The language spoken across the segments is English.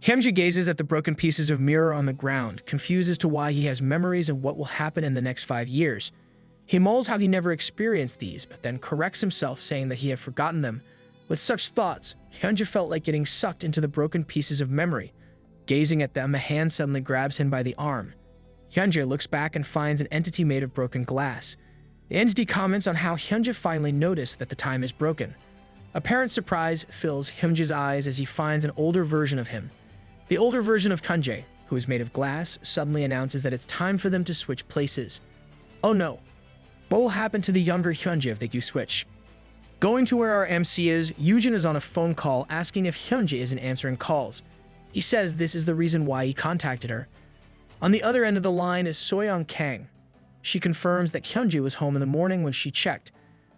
Hyunjae gazes at the broken pieces of mirror on the ground, confused as to why he has memories of what will happen in the next 5 years. He mulls how he never experienced these, but then corrects himself, saying that he had forgotten them. With such thoughts, Hyunjae felt like getting sucked into the broken pieces of memory. Gazing at them, a hand suddenly grabs him by the arm. Hyunjae looks back and finds an entity made of broken glass. The entity comments on how Hyunjae finally noticed that the time is broken. Apparent surprise fills Hyunjae's eyes as he finds an older version of him. The older version of Hyunjae, who is made of glass, suddenly announces that it's time for them to switch places. Oh no. What will happen to the younger Hyunjae if they do switch? Going to where our MC is, Yoojin is on a phone call asking if Hyunjae isn't answering calls. He says this is the reason why he contacted her. On the other end of the line is Soyeon Kang. She confirms that Hyunjae was home in the morning when she checked.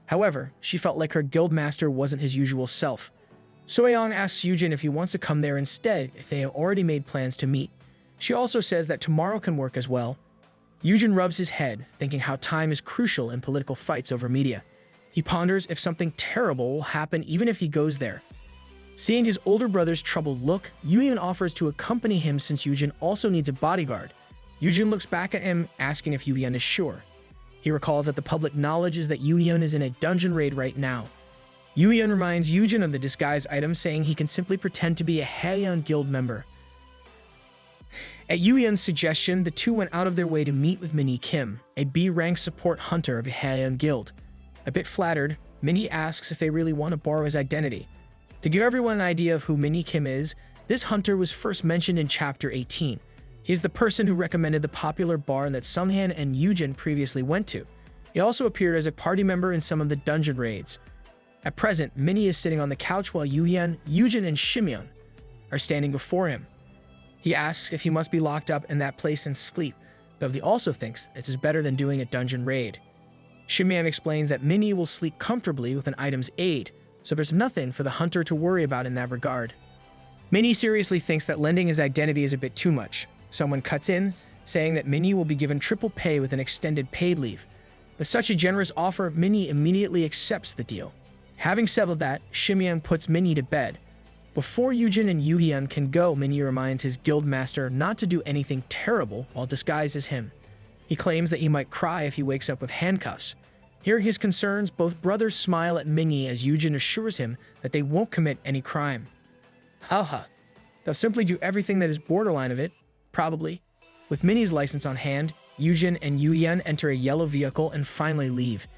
However, she felt like her guildmaster wasn't his usual self. Soyeon asks Yoojin if he wants to come there instead if they have already made plans to meet. She also says that tomorrow can work as well. Yoojin rubs his head, thinking how time is crucial in political fights over media. He ponders if something terrible will happen even if he goes there. Seeing his older brother's troubled look, Yoojin offers to accompany him since Yoojin also needs a bodyguard. Yoojin looks back at him, asking if Yoojin is sure. He recalls that the public knowledge is that Yoojin is in a dungeon raid right now. Yoojin reminds Yoojin of the disguise item, saying he can simply pretend to be a Haeyeon Guild member. At Yoojin's suggestion, the two went out of their way to meet with Minnie Kim, a B-rank support hunter of the Haeyeon Guild. A bit flattered, Minnie asks if they really want to borrow his identity. To give everyone an idea of who Minnie Kim is, this hunter was first mentioned in Chapter 18. He is the person who recommended the popular bar that Sunghyunjae and Yoojin previously went to. He also appeared as a party member in some of the dungeon raids. At present, Minnie is sitting on the couch while Yoojin, and Shimyeon are standing before him. He asks if he must be locked up in that place and sleep, but he also thinks this is better than doing a dungeon raid. Shimyeon explains that Minnie will sleep comfortably with an item's aid, so there's nothing for the hunter to worry about in that regard. Minnie seriously thinks that lending his identity is a bit too much. Someone cuts in, saying that Minnie will be given triple pay with an extended paid leave. With such a generous offer, Minnie immediately accepts the deal. Having settled that, Shimyeon puts Minnie to bed. Before Yoojin and Yoojin can go, Minnie reminds his guildmaster not to do anything terrible while disguised as him. He claims that he might cry if he wakes up with handcuffs. Hearing his concerns, both brothers smile at Minnie as Yoojin assures him that they won't commit any crime. Haha. They'll simply do everything that is borderline of it, probably. With Minnie's license on hand, Yoojin and Yoojin enter a yellow vehicle and finally leave.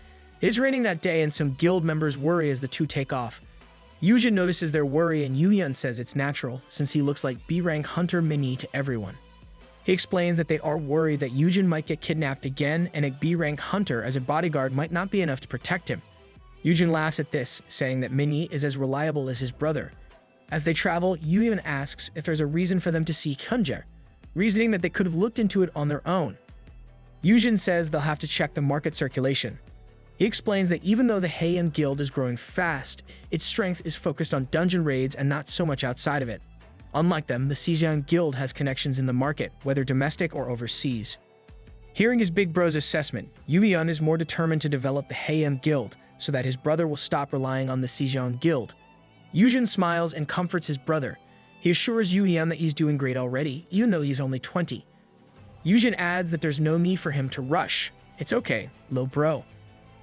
It is raining that day and some guild members worry as the two take off. Yoojin notices their worry and Yoojin says it's natural since he looks like B-rank hunter Minnie to everyone. He explains that they are worried that Yoojin might get kidnapped again and a B-rank hunter as a bodyguard might not be enough to protect him. Yoojin laughs at this, saying that Minnie is as reliable as his brother. As they travel, Yoojin asks if there's a reason for them to seek Hyunjae, reasoning that they could have looked into it on their own. Yoojin says they'll have to check the market circulation. He explains that even though the Haeyeon Guild is growing fast, its strength is focused on dungeon raids and not so much outside of it. Unlike them, the Sejeon Guild has connections in the market, whether domestic or overseas. Hearing his big bro's assessment, Yoojin is more determined to develop the Haeyeon Guild so that his brother will stop relying on the Sejeon Guild. Yoojin smiles and comforts his brother. He assures Yoojin that he's doing great already, even though he's only 20. Yoojin adds that there's no need for him to rush. It's okay, little bro.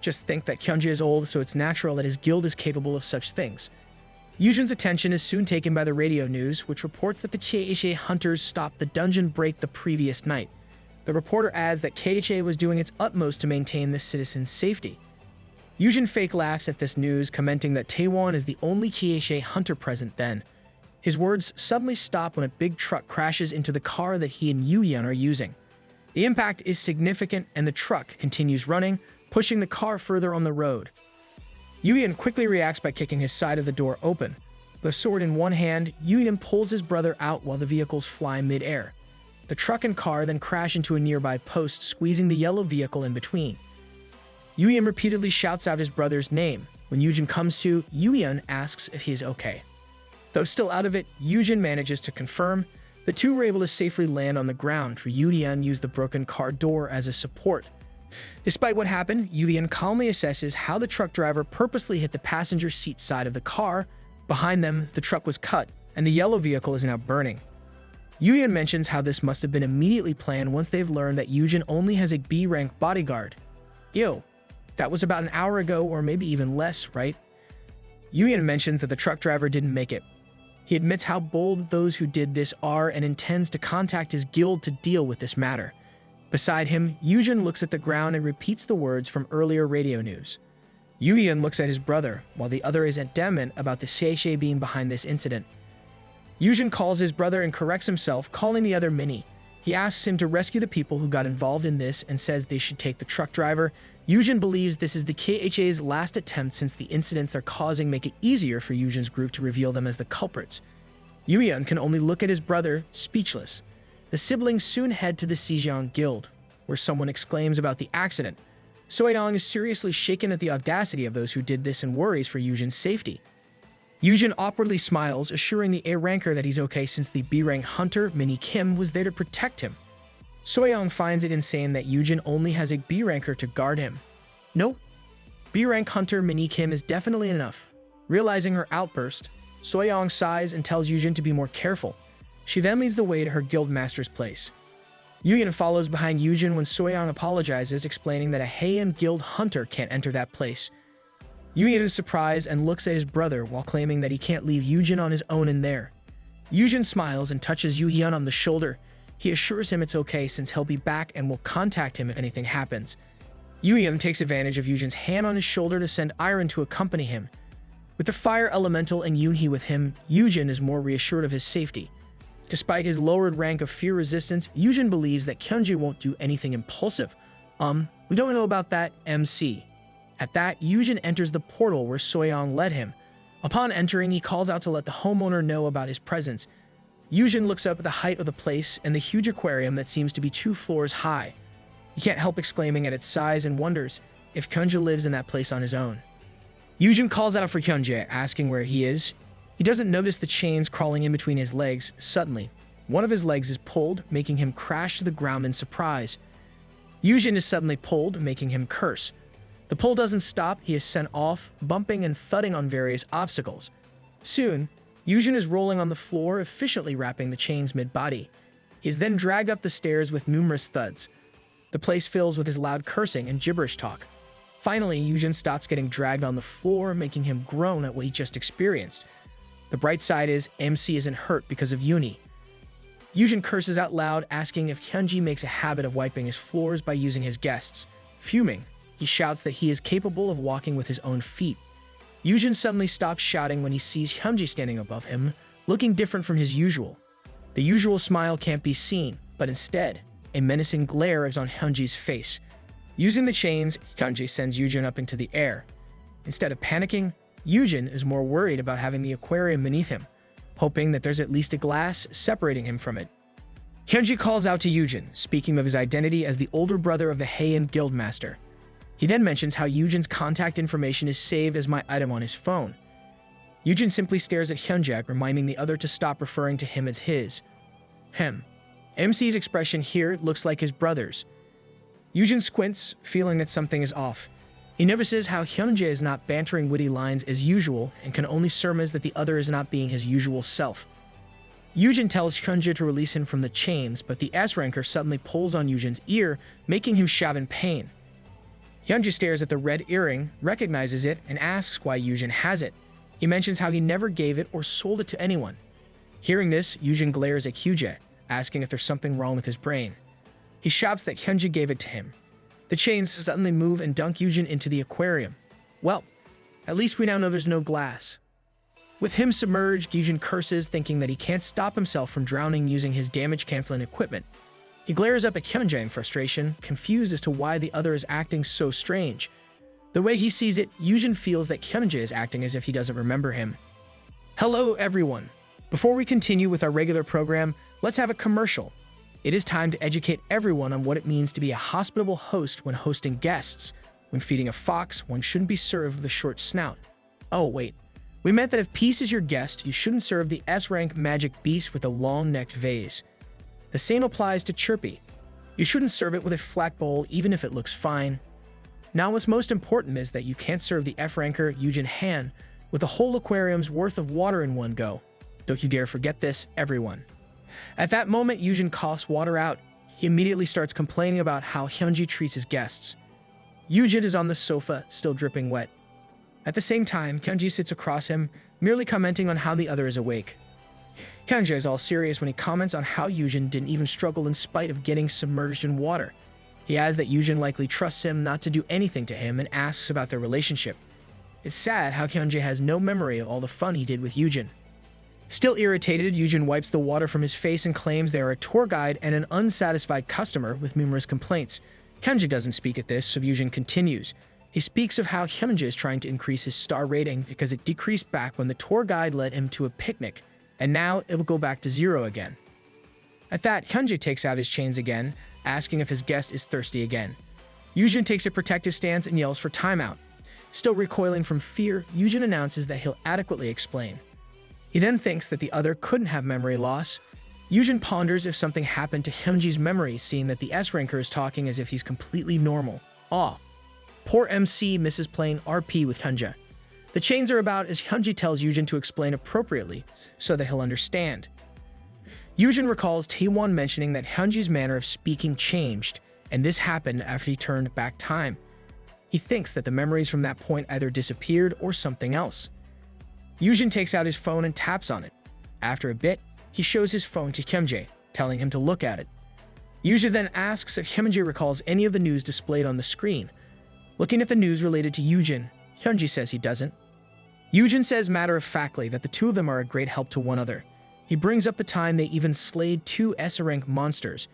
Just think that Hyunjae is old, so it's natural that his guild is capable of such things. Yoojin's attention is soon taken by the radio news, which reports that the KHA hunters stopped the dungeon break the previous night. The reporter adds that KHA was doing its utmost to maintain the citizens' safety. Yoojin fake laughs at this news, commenting that Taewon is the only KHA hunter present then. His words suddenly stop when a big truck crashes into the car that he and Yoojin are using. The impact is significant and the truck continues running, pushing the car further on the road. Yoojin quickly reacts by kicking his side of the door open. With a sword in one hand, Yoojin pulls his brother out while the vehicles fly mid-air. The truck and car then crash into a nearby post, squeezing the yellow vehicle in between. Yoojin repeatedly shouts out his brother's name. When Yoojin comes to, Yoojin asks if he is okay. Though still out of it, Yoojin manages to confirm. The two were able to safely land on the ground, for Yoojin used the broken car door as a support. Despite what happened, Yoojin calmly assesses how the truck driver purposely hit the passenger seat side of the car. Behind them, the truck was cut, and the yellow vehicle is now burning. Yoojin mentions how this must have been immediately planned once they've learned that Yoojin only has a B-rank bodyguard. Ew, that was about an hour ago or maybe even less, right? Yoojin mentions that the truck driver didn't make it. He admits how bold those who did this are and intends to contact his guild to deal with this matter. Beside him, Yoojin looks at the ground and repeats the words from earlier radio news. Yoojin looks at his brother, while the other is adamant about the Seisei being behind this incident. Yoojin calls his brother and corrects himself, calling the other Minnie. He asks him to rescue the people who got involved in this and says they should take the truck driver. Yoojin believes this is the KHA's last attempt since the incidents they're causing make it easier for Yoojin's group to reveal them as the culprits. Yoojin can only look at his brother, speechless. The siblings soon head to the Sejong Guild, where someone exclaims about the accident. Soyeong is seriously shaken at the audacity of those who did this and worries for Yoojin's safety. Yoojin awkwardly smiles, assuring the A-ranker that he's okay since the B-rank hunter, Minnie Kim, was there to protect him. Soyeong finds it insane that Yoojin only has a B-ranker to guard him. No, B-rank hunter Minnie Kim is definitely enough. Realizing her outburst, Soyeong sighs and tells Yoojin to be more careful. She then leads the way to her guild master's place. Yoojin follows behind Yoojin when Soyeong apologizes, explaining that a Heian guild hunter can't enter that place. Yoojin is surprised and looks at his brother while claiming that he can't leave Yoojin on his own in there. Yoojin smiles and touches Yoojin on the shoulder. He assures him it's okay since he'll be back and will contact him if anything happens. Yoojin takes advantage of Yoojin's hand on his shoulder to send Iron to accompany him. With the fire elemental and Yoonhee with him, Yoojin is more reassured of his safety. Despite his lowered rank of fear resistance, Yoojin believes that Hyunjae won't do anything impulsive. We don't know about that, MC. At that, Yoojin enters the portal where Soyeong led him. Upon entering, he calls out to let the homeowner know about his presence. Yoojin looks up at the height of the place and the huge aquarium that seems to be 2 floors high. He can't help exclaiming at its size and wonders if Hyunjae lives in that place on his own. Yoojin calls out for Hyunjae, asking where he is. He doesn't notice the chains crawling in between his legs. Suddenly, one of his legs is pulled, making him crash to the ground in surprise. Yoojin is suddenly pulled, making him curse. The pull doesn't stop, he is sent off, bumping and thudding on various obstacles. Soon, Yoojin is rolling on the floor, efficiently wrapping the chains mid-body. He is then dragged up the stairs with numerous thuds. The place fills with his loud cursing and gibberish talk. Finally, Yoojin stops getting dragged on the floor, making him groan at what he just experienced. The bright side is, MC isn't hurt because of Yoonhee. Yoojin curses out loud, asking if Hyunjae makes a habit of wiping his floors by using his guests. Fuming, he shouts that he is capable of walking with his own feet. Yoojin suddenly stops shouting when he sees Hyunjae standing above him, looking different from his usual. The usual smile can't be seen, but instead, a menacing glare is on Hyunjae's face. Using the chains, Hyunjae sends Yoojin up into the air. Instead of panicking, Yoojin is more worried about having the aquarium beneath him, hoping that there's at least a glass separating him from it. Hyunjae calls out to Yoojin, speaking of his identity as the older brother of the Heian Guildmaster. He then mentions how Yoojin's contact information is saved as my item on his phone. Yoojin simply stares at Hyunjae, reminding the other to stop referring to him as his. MC's expression here looks like his brother's. Yoojin squints, feeling that something is off. He notices how Hyunjae is not bantering witty lines as usual and can only surmise that the other is not being his usual self. Yoojin tells Hyunjae to release him from the chains, but the S-ranker suddenly pulls on Yoojin's ear, making him shout in pain. Hyunjae stares at the red earring, recognizes it, and asks why Yoojin has it. He mentions how he never gave it or sold it to anyone. Hearing this, Yoojin glares at Hyunjae, asking if there's something wrong with his brain. He shouts that Hyunjae gave it to him. The chains suddenly move and dunk Yoojin into the aquarium. Well, at least we now know there's no glass. With him submerged, Yoojin curses, thinking that he can't stop himself from drowning using his damage-canceling equipment. He glares up at Hyunjae in frustration, confused as to why the other is acting so strange. The way he sees it, Yoojin feels that Hyunjae is acting as if he doesn't remember him. Hello, everyone. Before we continue with our regular program, let's have a commercial. It is time to educate everyone on what it means to be a hospitable host when hosting guests. When feeding a fox, one shouldn't be served with a short snout. Oh, wait. We meant that if Peace is your guest, you shouldn't serve the S-rank magic beast with a long-necked vase. The same applies to Chirpy. You shouldn't serve it with a flat bowl even if it looks fine. Now what's most important is that you can't serve the F-ranker Yoojin Han with a whole aquarium's worth of water in one go. Don't you dare forget this, everyone. At that moment, Yoojin coughs water out. He immediately starts complaining about how Hyunjae treats his guests. Yoojin is on the sofa, still dripping wet. At the same time, Hyunjae sits across him, merely commenting on how the other is awake. Hyunjae is all serious when he comments on how Yoojin didn't even struggle in spite of getting submerged in water. He adds that Yoojin likely trusts him not to do anything to him and asks about their relationship. It's sad how Hyunjae has no memory of all the fun he did with Yoojin. Still irritated, Yoojin wipes the water from his face and claims they are a tour guide and an unsatisfied customer with numerous complaints. Hyunjae doesn't speak at this, so Yoojin continues. He speaks of how Hyunjae is trying to increase his star rating because it decreased back when the tour guide led him to a picnic, and now it will go back to 0 again. At that, Hyunjae takes out his chains again, asking if his guest is thirsty again. Yoojin takes a protective stance and yells for timeout. Still recoiling from fear, Yoojin announces that he'll adequately explain. He then thinks that the other couldn't have memory loss. Yoojin ponders if something happened to Hyunjae's memory, seeing that the S-ranker is talking as if he's completely normal. Aw. Poor MC misses playing RP with Hyunjae. The chains are about as Hyunjae tells Yoojin to explain appropriately, so that he'll understand. Yoojin recalls Taewon mentioning that Hyunjae's manner of speaking changed, and this happened after he turned back time. He thinks that the memories from that point either disappeared or something else. Yoojin takes out his phone and taps on it. After a bit, he shows his phone to Hyunjae, telling him to look at it. Yoojin then asks if Hyunjae recalls any of the news displayed on the screen. Looking at the news related to Yoojin, Hyunjae says he doesn't. Yoojin says matter-of-factly that the two of them are a great help to one another. He brings up the time they even slayed 2 S-rank monsters.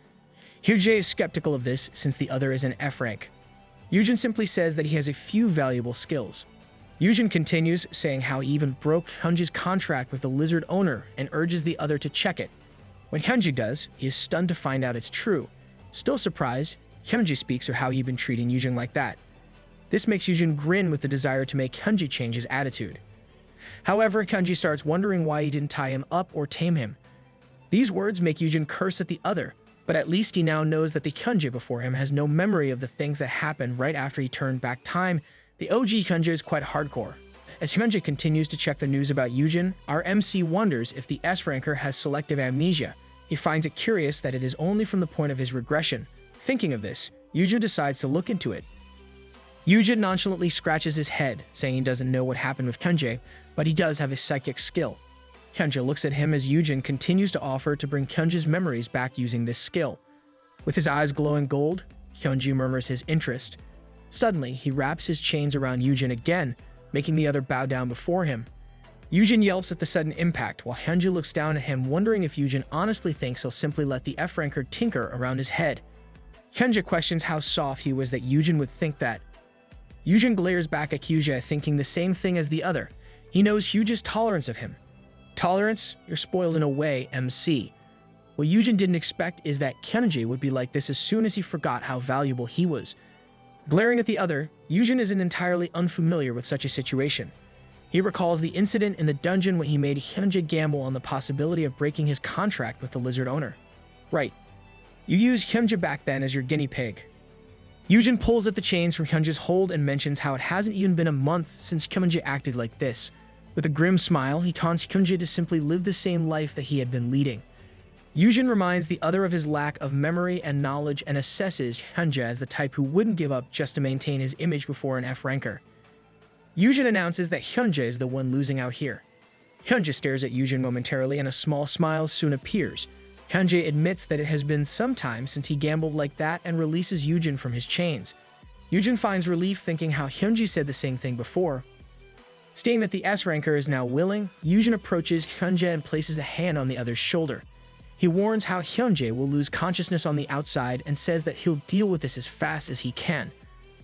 Hyunjae is skeptical of this since the other is an F-rank. Yoojin simply says that he has a few valuable skills. Yoojin continues, saying how he even broke Hyunjae's contract with the lizard owner and urges the other to check it. When Hyunjae does, he is stunned to find out it's true. Still surprised, Hyunjae speaks of how he'd been treating Yoojin like that. This makes Yoojin grin with the desire to make Hyunjae change his attitude. However, Hyunjae starts wondering why he didn't tie him up or tame him. These words make Yoojin curse at the other, but at least he now knows that the Hyunjae before him has no memory of the things that happened right after he turned back time. The OG Hyunjae is quite hardcore. As Hyunjae continues to check the news about Yoojin, our MC wonders if the S-ranker has selective amnesia. He finds it curious that it is only from the point of his regression. Thinking of this, Yoojin decides to look into it. Yoojin nonchalantly scratches his head, saying he doesn't know what happened with Hyunjae, but he does have a psychic skill. Hyunjae looks at him as Yoojin continues to offer to bring Hyunjae's memories back using this skill. With his eyes glowing gold, Hyunjae murmurs his interest. Suddenly, he wraps his chains around Yoojin again, making the other bow down before him. Yoojin yelps at the sudden impact, while Hyunjae looks down at him, wondering if Yoojin honestly thinks he'll simply let the F-ranker tinker around his head. Hyunjae questions how soft he was that Yoojin would think that. Yoojin glares back at Hyunjae, thinking the same thing as the other. He knows Hyunjae's tolerance of him. Tolerance? You're spoiled in a way, MC. What Yoojin didn't expect is that Hyunjae would be like this as soon as he forgot how valuable he was. Glaring at the other, Yoojin isn't entirely unfamiliar with such a situation. He recalls the incident in the dungeon when he made Hyunjae gamble on the possibility of breaking his contract with the lizard owner. Right. You used Hyunjae back then as your guinea pig. Yoojin pulls at the chains from Hyunjae's hold and mentions how it hasn't even been a month since Hyunjae acted like this. With a grim smile, he taunts Hyunjae to simply live the same life that he had been leading. Yoojin reminds the other of his lack of memory and knowledge and assesses Hyunjae as the type who wouldn't give up just to maintain his image before an F-ranker. Yoojin announces that Hyunjae is the one losing out here. Hyunjae stares at Yoojin momentarily and a small smile soon appears. Hyunjae admits that it has been some time since he gambled like that and releases Yoojin from his chains. Yoojin finds relief thinking how Hyunjae said the same thing before. Seeing that the S-ranker is now willing, Yoojin approaches Hyunjae and places a hand on the other's shoulder. He warns how Hyunjae will lose consciousness on the outside and says that he'll deal with this as fast as he can.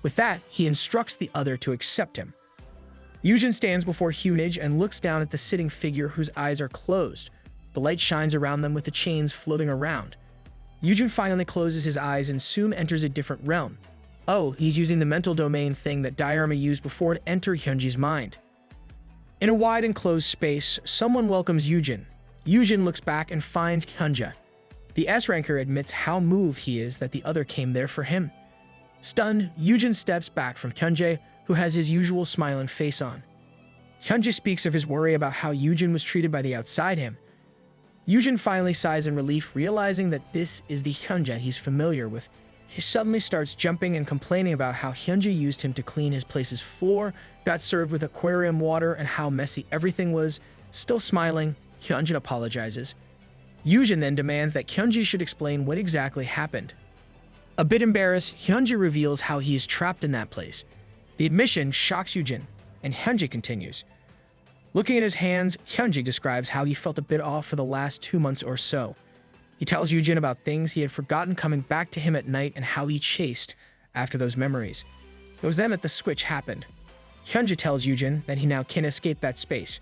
With that, he instructs the other to accept him. Yoojin stands before Hyunjae and looks down at the sitting figure whose eyes are closed. The light shines around them with the chains floating around. Yoojin finally closes his eyes and soon enters a different realm. Oh, he's using the mental domain thing that Diarma used before to enter Hyunjae's mind. In a wide enclosed space, someone welcomes Yoojin. Yoojin looks back and finds Hyunjae. The S-ranker admits how moved he is that the other came there for him. Stunned, Yoojin steps back from Hyunjae, who has his usual smiling face on. Hyunjae speaks of his worry about how Yoojin was treated by the outside him. Yoojin finally sighs in relief, realizing that this is the Hyunjae he's familiar with. He suddenly starts jumping and complaining about how Hyunjae used him to clean his place's floor, got served with aquarium water, and how messy everything was. Still smiling, Hyunjin apologizes. Yoojin then demands that Hyunjae should explain what exactly happened. A bit embarrassed, Hyunjae reveals how he is trapped in that place. The admission shocks Yoojin, and Hyunjae continues. Looking at his hands, Hyunjae describes how he felt a bit off for the last 2 months or so. He tells Yoojin about things he had forgotten coming back to him at night and how he chased after those memories. It was then that the switch happened. Hyunjae tells Yoojin that he now can't escape that space.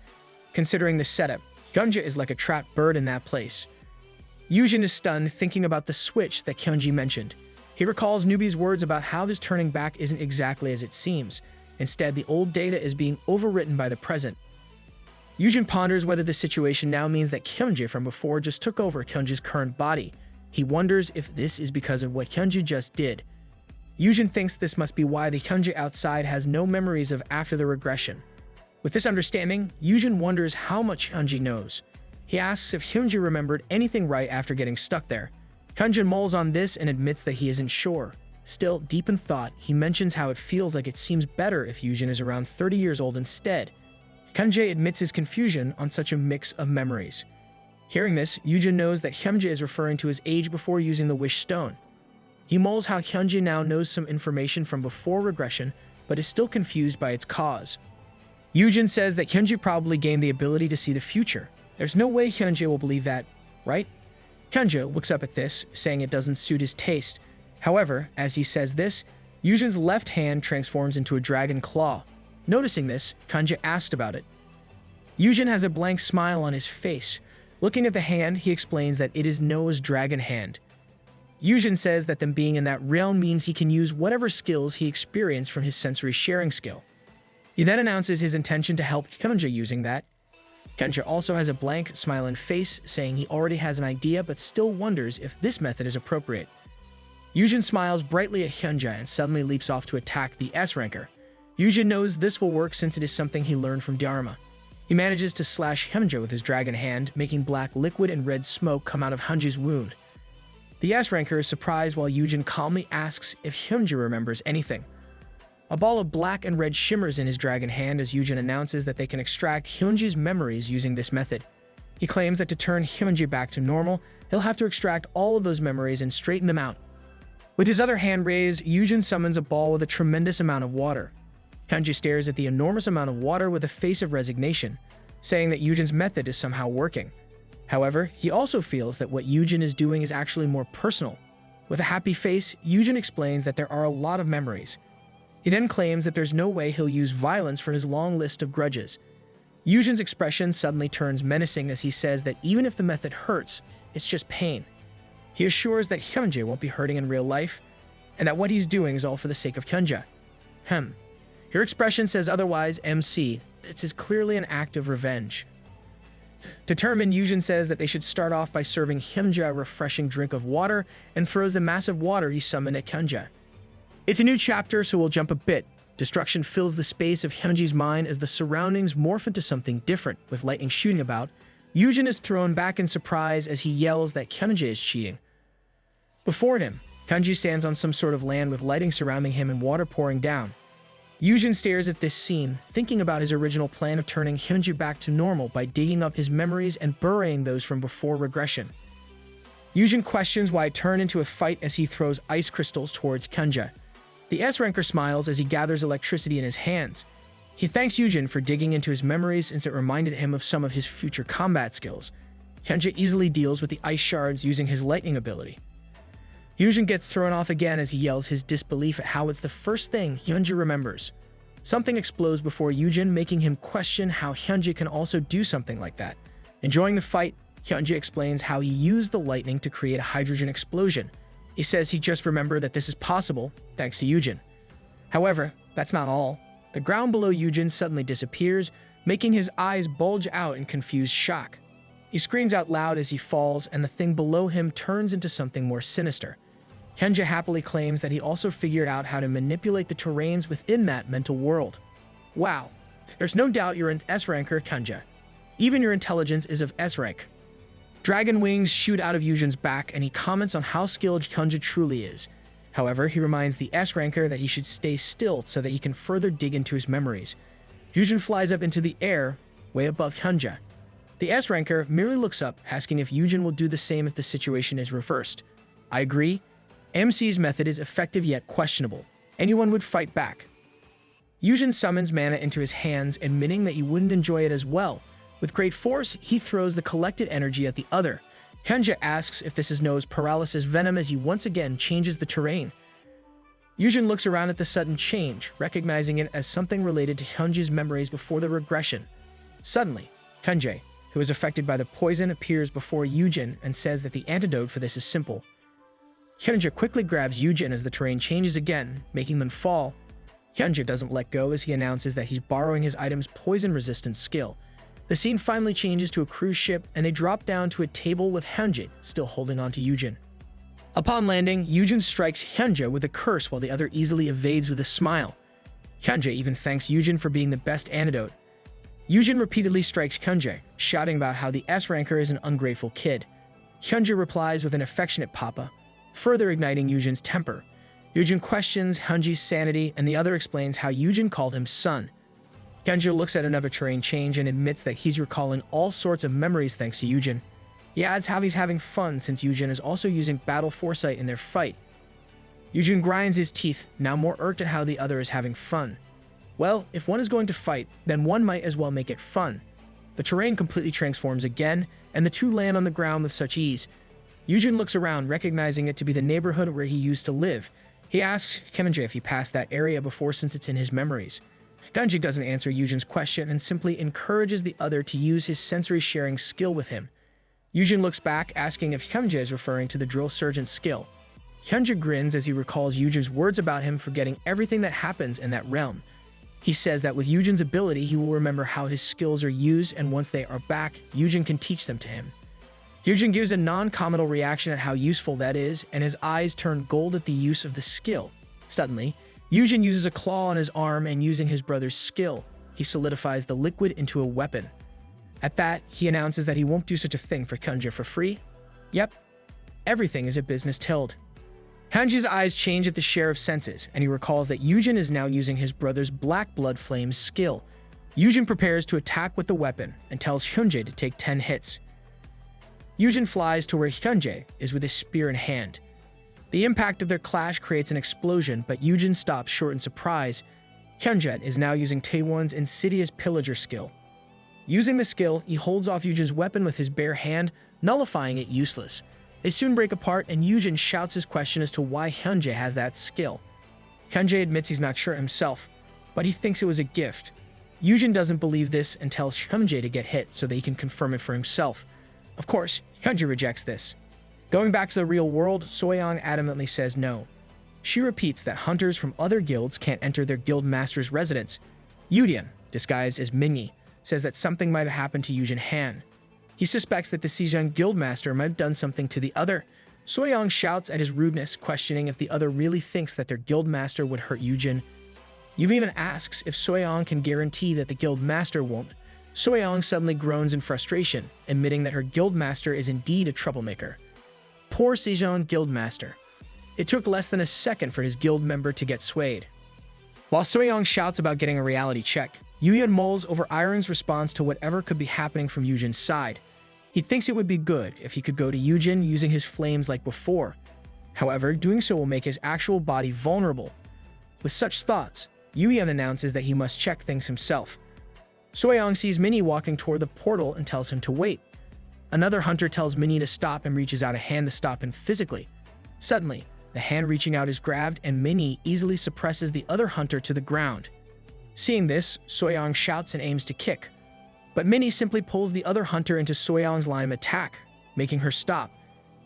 Considering the setup, Hyunjae is like a trapped bird in that place. Yoojin is stunned, thinking about the switch that Hyunjae mentioned. He recalls Newbie's words about how this turning back isn't exactly as it seems. Instead, the old data is being overwritten by the present. Yoojin ponders whether the situation now means that Hyunjae from before just took over Hyunjae's current body. He wonders if this is because of what Hyunjae just did. Yoojin thinks this must be why the Hyunjae outside has no memories of after the regression. With this understanding, Yoojin wonders how much Hyunjae knows. He asks if Hyunjae remembered anything right after getting stuck there. Hyunjae mulls on this and admits that he isn't sure. Still, deep in thought, he mentions how it feels like it seems better if Yoojin is around 30 years old instead. Hyunjae admits his confusion on such a mix of memories. Hearing this, Yoojin knows that Hyunjae is referring to his age before using the wish stone. He mulls how Hyunjae now knows some information from before regression, but is still confused by its cause. Yoojin says that Hyunjae probably gained the ability to see the future. There's no way Hyunjae will believe that, right? Hyunjae looks up at this, saying it doesn't suit his taste. However, as he says this, Yoojin's left hand transforms into a dragon claw. Noticing this, Hyunjae asked about it. Yoojin has a blank smile on his face. Looking at the hand, he explains that it is Noah's dragon hand. Yoojin says that them being in that realm means he can use whatever skills he experienced from his sensory sharing skill. He then announces his intention to help Hyunjae using that. Hyunjae also has a blank, smiling face, saying he already has an idea but still wonders if this method is appropriate. Yoojin smiles brightly at Hyunjae and suddenly leaps off to attack the S-ranker. Yoojin knows this will work since it is something he learned from Dharma. He manages to slash Hyunjae with his dragon hand, making black liquid and red smoke come out of Hyunjae's wound. The S-ranker is surprised while Yoojin calmly asks if Hyunjae remembers anything. A ball of black and red shimmers in his dragon hand as Yoojin announces that they can extract Hyunjae's memories using this method. He claims that to turn Hyunjae back to normal, he'll have to extract all of those memories and straighten them out. With his other hand raised, Yoojin summons a ball with a tremendous amount of water. Hyunjae stares at the enormous amount of water with a face of resignation, saying that Yoojin's method is somehow working. However, he also feels that what Yoojin is doing is actually more personal. With a happy face, Yoojin explains that there are a lot of memories. He then claims that there's no way he'll use violence for his long list of grudges. Yoojin's expression suddenly turns menacing as he says that even if the method hurts, it's just pain. He assures that Hyunjae won't be hurting in real life, and that what he's doing is all for the sake of Hyunjae. Your expression says otherwise, MC. This is clearly an act of revenge. Determined, Yoojin says that they should start off by serving Hyunjae a refreshing drink of water and throws the massive water he summoned at Hyunjae. It's a new chapter, so we'll jump a bit. Destruction fills the space of Hyunjae's mind as the surroundings morph into something different, with lightning shooting about. Yoojin is thrown back in surprise as he yells that Hyunjae is cheating. Before him, Hyunjae stands on some sort of land with lighting surrounding him and water pouring down. Yoojin stares at this scene, thinking about his original plan of turning Hyunjae back to normal by digging up his memories and burying those from before regression. Yoojin questions why it turned into a fight as he throws ice crystals towards Hyunjae. The S-ranker smiles as he gathers electricity in his hands. He thanks Yoojin for digging into his memories since it reminded him of some of his future combat skills. Hyunjae easily deals with the ice shards using his lightning ability. Yoojin gets thrown off again as he yells his disbelief at how it's the first thing Hyunjae remembers. Something explodes before Yoojin, making him question how Hyunjae can also do something like that. Enjoying the fight, Hyunjae explains how he used the lightning to create a hydrogen explosion. He says he just remembered that this is possible thanks to Yoojin. However, that's not all. The ground below Yoojin suddenly disappears, making his eyes bulge out in confused shock. He screams out loud as he falls, and the thing below him turns into something more sinister. Hyunjae happily claims that he also figured out how to manipulate the terrains within that mental world. Wow, there's no doubt you're an S-ranker, Hyunjae. Even your intelligence is of S-rank. Dragon wings shoot out of Yoojin's back, and he comments on how skilled Hyunjae truly is. However, he reminds the S-ranker that he should stay still so that he can further dig into his memories. Yoojin flies up into the air, way above Hyunjae. The S-ranker merely looks up, asking if Yoojin will do the same if the situation is reversed. I agree. MC's method is effective yet questionable. Anyone would fight back. Yoojin summons mana into his hands, admitting that he wouldn't enjoy it as well. With great force, he throws the collected energy at the other. Hyunjae asks if this is known as paralysis venom as he once again changes the terrain. Yoojin looks around at the sudden change, recognizing it as something related to Hyunjae's memories before the regression. Suddenly, Hyunjae, who is affected by the poison, appears before Yoojin and says that the antidote for this is simple. Hyunjae quickly grabs Yoojin as the terrain changes again, making them fall. Hyunjae doesn't let go as he announces that he's borrowing his item's poison-resistant skill. The scene finally changes to a cruise ship, and they drop down to a table with Hyunjae still holding on to Yoojin. Upon landing, Yoojin strikes Hyunjae with a curse while the other easily evades with a smile. Hyunjae even thanks Yoojin for being the best antidote. Yoojin repeatedly strikes Hyunjae, shouting about how the S-ranker is an ungrateful kid. Hyunjae replies with an affectionate papa, further igniting Yoojin's temper. Yoojin questions Hyunjae's sanity, and the other explains how Yoojin called him son. Hyunjae looks at another terrain change and admits that he's recalling all sorts of memories thanks to Yoojin. He adds how he's having fun since Yoojin is also using battle foresight in their fight. Yoojin grinds his teeth, now more irked at how the other is having fun. Well, if one is going to fight, then one might as well make it fun. The terrain completely transforms again, and the two land on the ground with such ease. Yoojin looks around, recognizing it to be the neighborhood where he used to live. He asks Hyunjae if he passed that area before since it's in his memories. Hyunjae doesn't answer Yoojin's question and simply encourages the other to use his sensory-sharing skill with him. Yoojin looks back, asking if Hyunjae is referring to the drill sergeant's skill. Hyunjae grins as he recalls Yoojin's words about him forgetting everything that happens in that realm. He says that with Yoojin's ability, he will remember how his skills are used, and once they are back, Yoojin can teach them to him. Yoojin gives a non-committal reaction at how useful that is, and his eyes turn gold at the use of the skill. Suddenly, Yoojin uses a claw on his arm, and using his brother's skill, he solidifies the liquid into a weapon. At that, he announces that he won't do such a thing for Hyunjae for free. Yep, everything is a business tilled. Hyunjae's eyes change at the share of senses, and he recalls that Yoojin is now using his brother's Black Blood Flames skill. Yoojin prepares to attack with the weapon and tells Hyunjae to take 10 hits. Yoojin flies to where Hyunjae is with his spear in hand. The impact of their clash creates an explosion, but Yoojin stops short in surprise. Hyunjae is now using Taewon's Insidious Pillager skill. Using the skill, he holds off Yoojin's weapon with his bare hand, nullifying it useless. They soon break apart, and Yoojin shouts his question as to why Hyunjae has that skill. Hyunjae admits he's not sure himself, but he thinks it was a gift. Yoojin doesn't believe this and tells Hyunjae to get hit so that he can confirm it for himself. Of course, Hyunjae rejects this. Going back to the real world, Soyeon adamantly says no. She repeats that hunters from other guilds can't enter their guild master's residence. Yoojin, disguised as Minnie, says that something might have happened to Yoojin Han. He suspects that the Sejong Guildmaster might have done something to the other. Soyeon shouts at his rudeness, questioning if the other really thinks that their guildmaster would hurt Yoojin. Yu even asks if Soyeon can guarantee that the guildmaster won't. Soyeon suddenly groans in frustration, admitting that her guildmaster is indeed a troublemaker. Poor Sejong Guildmaster. It took less than a second for his guild member to get swayed. While Soyeon shouts about getting a reality check, Yoojin mulls over Iron's response to whatever could be happening from Yoojin's side. He thinks it would be good if he could go to Yoojin using his flames like before. However, doing so will make his actual body vulnerable. With such thoughts, Yoojin announces that he must check things himself. Soyeon sees Minnie walking toward the portal and tells him to wait. Another hunter tells Minnie to stop and reaches out a hand to stop him physically. Suddenly, the hand reaching out is grabbed, and Minnie easily suppresses the other hunter to the ground. Seeing this, Soyeon shouts and aims to kick. But Minnie simply pulls the other hunter into Soyeon's line of attack, making her stop.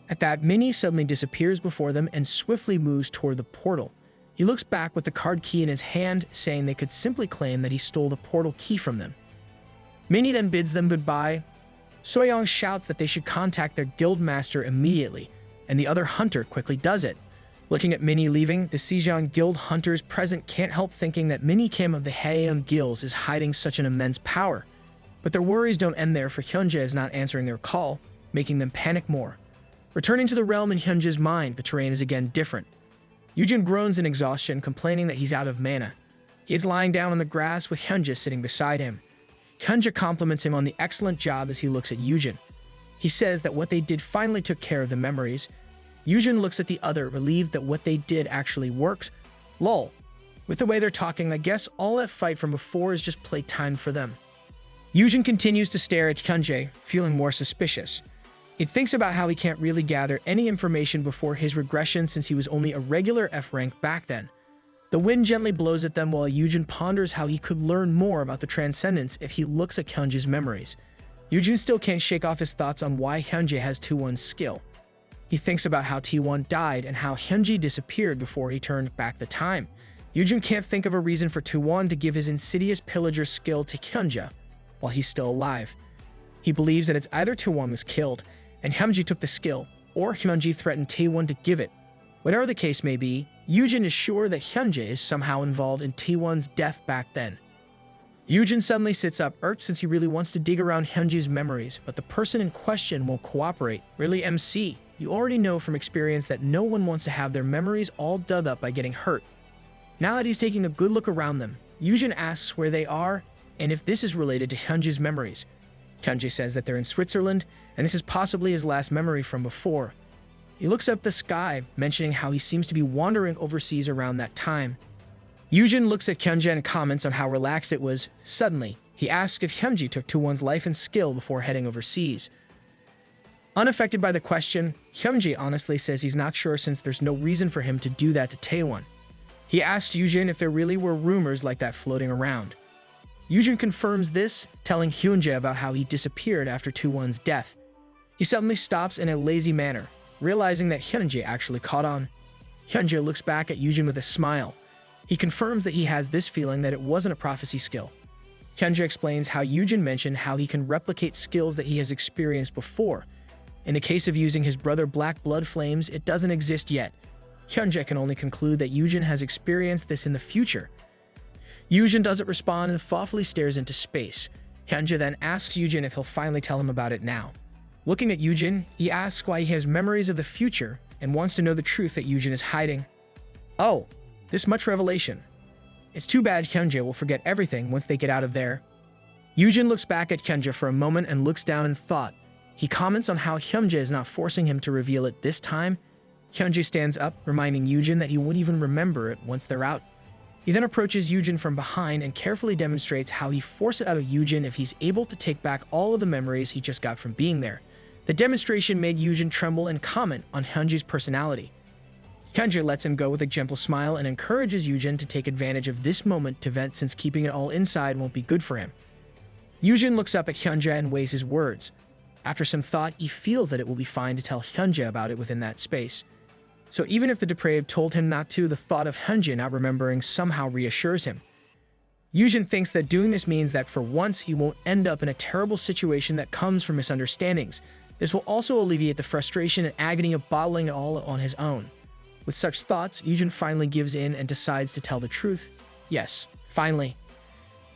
At that, Minnie suddenly disappears before them and swiftly moves toward the portal. He looks back with the card key in his hand, saying they could simply claim that he stole the portal key from them. Minnie then bids them goodbye. Soyeon shouts that they should contact their guild master immediately, and the other hunter quickly does it. Looking at Minnie leaving, the Sejong Guild hunters present can't help thinking that Minnie Kim of the Haeyeon Guilds is hiding such an immense power. But their worries don't end there, for Hyunjae is not answering their call. making them panic more. Returning to the realm in Hyunjae's mind, the terrain is again different. Yoojin groans in exhaustion, complaining that he's out of mana. He is lying down on the grass with Hyunjae sitting beside him. Hyunjae compliments him on the excellent job as he looks at Yoojin. He says that what they did finally took care of the memories. Yoojin looks at the other, relieved that what they did actually works. Lol. With the way they're talking, I guess all that fight from before is just playtime for them. Yoojin continues to stare at Hyunjae, feeling more suspicious. He thinks about how he can't really gather any information before his regression since he was only a regular F rank back then. The wind gently blows at them while Yoojin ponders how he could learn more about the transcendence if he looks at Hyunjae's memories. Yoojin still can't shake off his thoughts on why Hyunjae has Taewon's skill. He thinks about how Taewon died and how Hyunjae disappeared before he turned back the time. Yoojin can't think of a reason for Taewon to give his insidious pillager skill to Hyunjae while he's still alive. He believes that it's either Taewon was killed and Hyunjae took the skill, or Hyunjae threatened Taewon to give it. Whatever the case may be, Yoojin is sure that Hyunjae is somehow involved in Taewon's death back then. Yoojin suddenly sits up, irked since he really wants to dig around Hyunjae's memories, but the person in question won't cooperate. Really, MC, you already know from experience that no one wants to have their memories all dug up by getting hurt. Now that he's taking a good look around them, Yoojin asks where they are and if this is related to Hyunjae's memories. Hyunjae says that they're in Switzerland, and this is possibly his last memory from before. He looks up the sky, mentioning how he seems to be wandering overseas around that time. Yoojin looks at Hyunjae and comments on how relaxed it was. Suddenly, he asks if Hyunjae took Taewon's life and skill before heading overseas. Unaffected by the question, Hyunjae honestly says he's not sure since there's no reason for him to do that to Taewon. He asks Yoojin if there really were rumors like that floating around. Yoojin confirms this, telling Hyunjae about how he disappeared after Taewon's death. He suddenly stops in a lazy manner, realizing that Hyunjae actually caught on. Hyunjae looks back at Yoojin with a smile. He confirms that he has this feeling that it wasn't a prophecy skill. Hyunjae explains how Yoojin mentioned how he can replicate skills that he has experienced before. In the case of using his brother Black Blood Flames, it doesn't exist yet. Hyunjae can only conclude that Yoojin has experienced this in the future. Yoojin doesn't respond and thoughtfully stares into space. Hyunjae then asks Yoojin if he'll finally tell him about it now. Looking at Yoojin, he asks why he has memories of the future and wants to know the truth that Yoojin is hiding. Oh, this much revelation. It's too bad Hyunjae will forget everything once they get out of there. Yoojin looks back at Hyunjae for a moment and looks down in thought. He comments on how Hyunjae is not forcing him to reveal it this time. Hyunjae stands up, reminding Yoojin that he won't even remember it once they're out. He then approaches Yoojin from behind and carefully demonstrates how he forced it out of Yoojin if he's able to take back all of the memories he just got from being there. The demonstration made Yoojin tremble and comment on Hyunjae's personality. Hyunjae lets him go with a gentle smile and encourages Yoojin to take advantage of this moment to vent since keeping it all inside won't be good for him. Yoojin looks up at Hyunjae and weighs his words. After some thought, he feels that it will be fine to tell Hyunjae about it within that space. So even if the depraved told him not to, the thought of Hyunjae not remembering somehow reassures him. Yoojin thinks that doing this means that for once he won't end up in a terrible situation that comes from misunderstandings. This will also alleviate the frustration and agony of bottling it all on his own. With such thoughts, Yoojin finally gives in and decides to tell the truth. Yes, finally.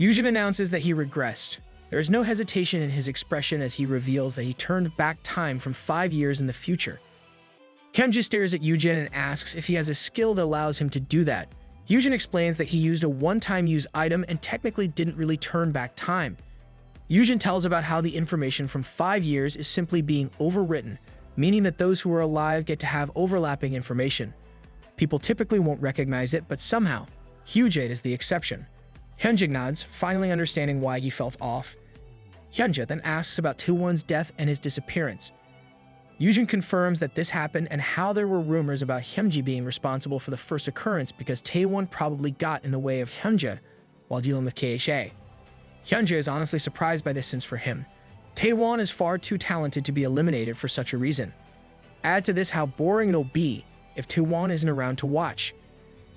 Yoojin announces that he regressed. There is no hesitation in his expression as he reveals that he turned back time from 5 years in the future. Hyunjae stares at Yoojin and asks if he has a skill that allows him to do that. Yoojin explains that he used a one-time use item and technically didn't really turn back time. Yoojin tells about how the information from 5 years is simply being overwritten, meaning that those who are alive get to have overlapping information. People typically won't recognize it, but somehow, Hyunjae is the exception. Hyunjae nods, finally understanding why he felt off. Hyunjae then asks about Taewon's death and his disappearance. Yoojin confirms that this happened and how there were rumors about Hyunjae being responsible for the first occurrence because Taewon probably got in the way of Hyunjae while dealing with KHA. Hyunjae is honestly surprised by this since for him, Taewon is far too talented to be eliminated for such a reason. Add to this how boring it'll be if Taewon isn't around to watch.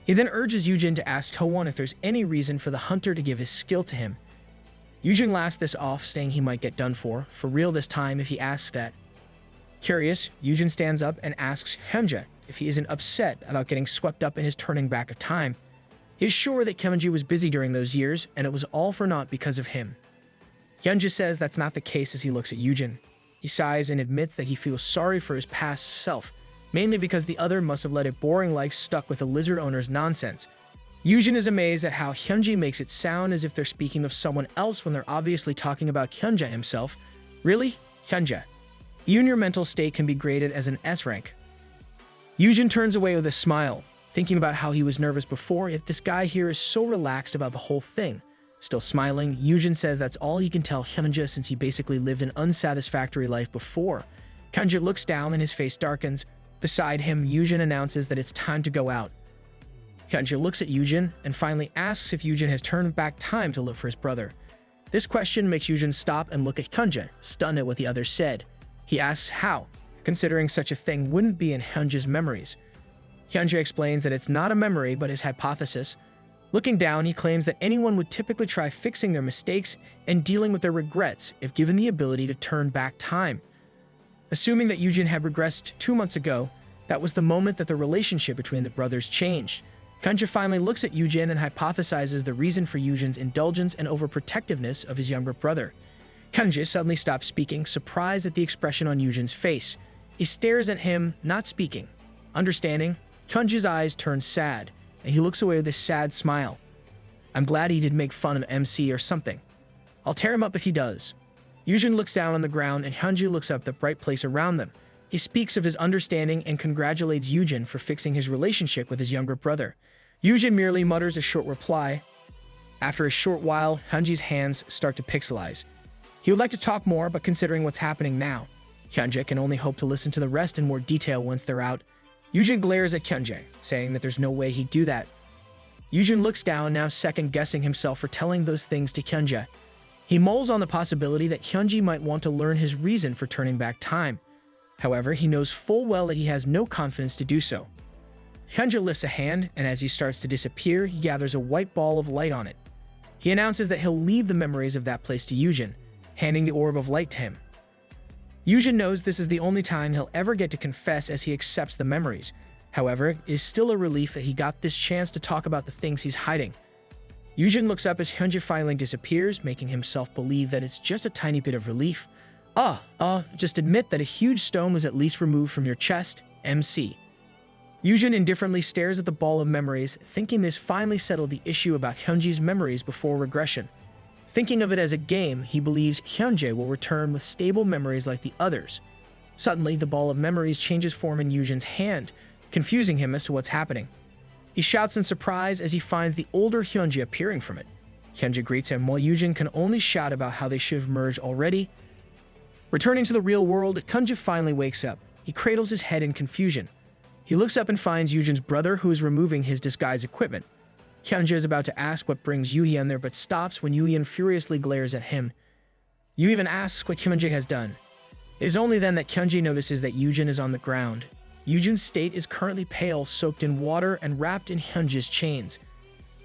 He then urges Yoojin to ask Taewon if there's any reason for the hunter to give his skill to him. Yoojin laughs this off, saying he might get done for real this time if he asks that. Curious, Yoojin stands up and asks Hyunjae if he isn't upset about getting swept up in his turning back of time. He is sure that Hyunjae was busy during those years, and it was all for naught because of him. Hyunjae says that's not the case as he looks at Yoojin. He sighs and admits that he feels sorry for his past self, mainly because the other must have led a boring life stuck with a lizard owner's nonsense. Yoojin is amazed at how Hyunjae makes it sound as if they're speaking of someone else when they're obviously talking about Hyunjae himself. Really? Hyunjae. Even your mental state can be graded as an S rank. Yoojin turns away with a smile, thinking about how he was nervous before, yet this guy here is so relaxed about the whole thing. Still smiling, Yoojin says that's all he can tell Hyunjae since he basically lived an unsatisfactory life before. Hyunjae looks down and his face darkens. Beside him, Yoojin announces that it's time to go out. Hyunjae looks at Yoojin and finally asks if Yoojin has turned back time to look for his brother. This question makes Yoojin stop and look at Hyunjae, stunned at what the other said. He asks how, considering such a thing wouldn't be in Hyunjae's memories. Hyunjae explains that it's not a memory but his hypothesis. Looking down, he claims that anyone would typically try fixing their mistakes and dealing with their regrets if given the ability to turn back time. Assuming that Yoojin had regressed 2 months ago, that was the moment that the relationship between the brothers changed. Hyunjae finally looks at Yoojin and hypothesizes the reason for Yoojin's indulgence and overprotectiveness of his younger brother. Hyunjae suddenly stops speaking, surprised at the expression on Yoojin's face. He stares at him, not speaking. Understanding, Hyunjae's eyes turn sad, and he looks away with a sad smile. I'm glad he didn't make fun of MC or something. I'll tear him up if he does. Yoojin looks down on the ground and Hyunjae looks up at the bright place around them. He speaks of his understanding and congratulates Yoojin for fixing his relationship with his younger brother. Yoojin merely mutters a short reply. After a short while, Hyunjae's hands start to pixelize. He would like to talk more, but considering what's happening now, Hyunjae can only hope to listen to the rest in more detail once they're out. Yoojin glares at Hyunjae, saying that there's no way he'd do that. Yoojin looks down, now second-guessing himself for telling those things to Hyunjae. He mulls on the possibility that Hyunjae might want to learn his reason for turning back time. However, he knows full well that he has no confidence to do so. Hyunjae lifts a hand, and as he starts to disappear, he gathers a white ball of light on it. He announces that he'll leave the memories of that place to Yoojin, handing the orb of light to him. Yoojin knows this is the only time he'll ever get to confess as he accepts the memories. However, it is still a relief that he got this chance to talk about the things he's hiding. Yoojin looks up as Hyunjae finally disappears, making himself believe that it's just a tiny bit of relief. Just admit that a huge stone was at least removed from your chest, MC. Yoojin indifferently stares at the ball of memories, thinking this finally settled the issue about Hyunjae's memories before regression. Thinking of it as a game, he believes Hyunjae will return with stable memories like the others. Suddenly, the ball of memories changes form in Yoojin's hand, confusing him as to what's happening. He shouts in surprise as he finds the older Hyunjae appearing from it. Hyunjae greets him while Yoojin can only shout about how they should have merged already. Returning to the real world, Hyunjae finally wakes up. He cradles his head in confusion. He looks up and finds Yoojin's brother, who is removing his disguise equipment. Hyunjae is about to ask what brings Yoojin there, but stops when Yoojin furiously glares at him. Yoojin even asks what Hyunjae has done. It is only then that Hyunjae notices that Yoojin is on the ground. Yoojin's state is currently pale, soaked in water, and wrapped in Hyunjae's chains.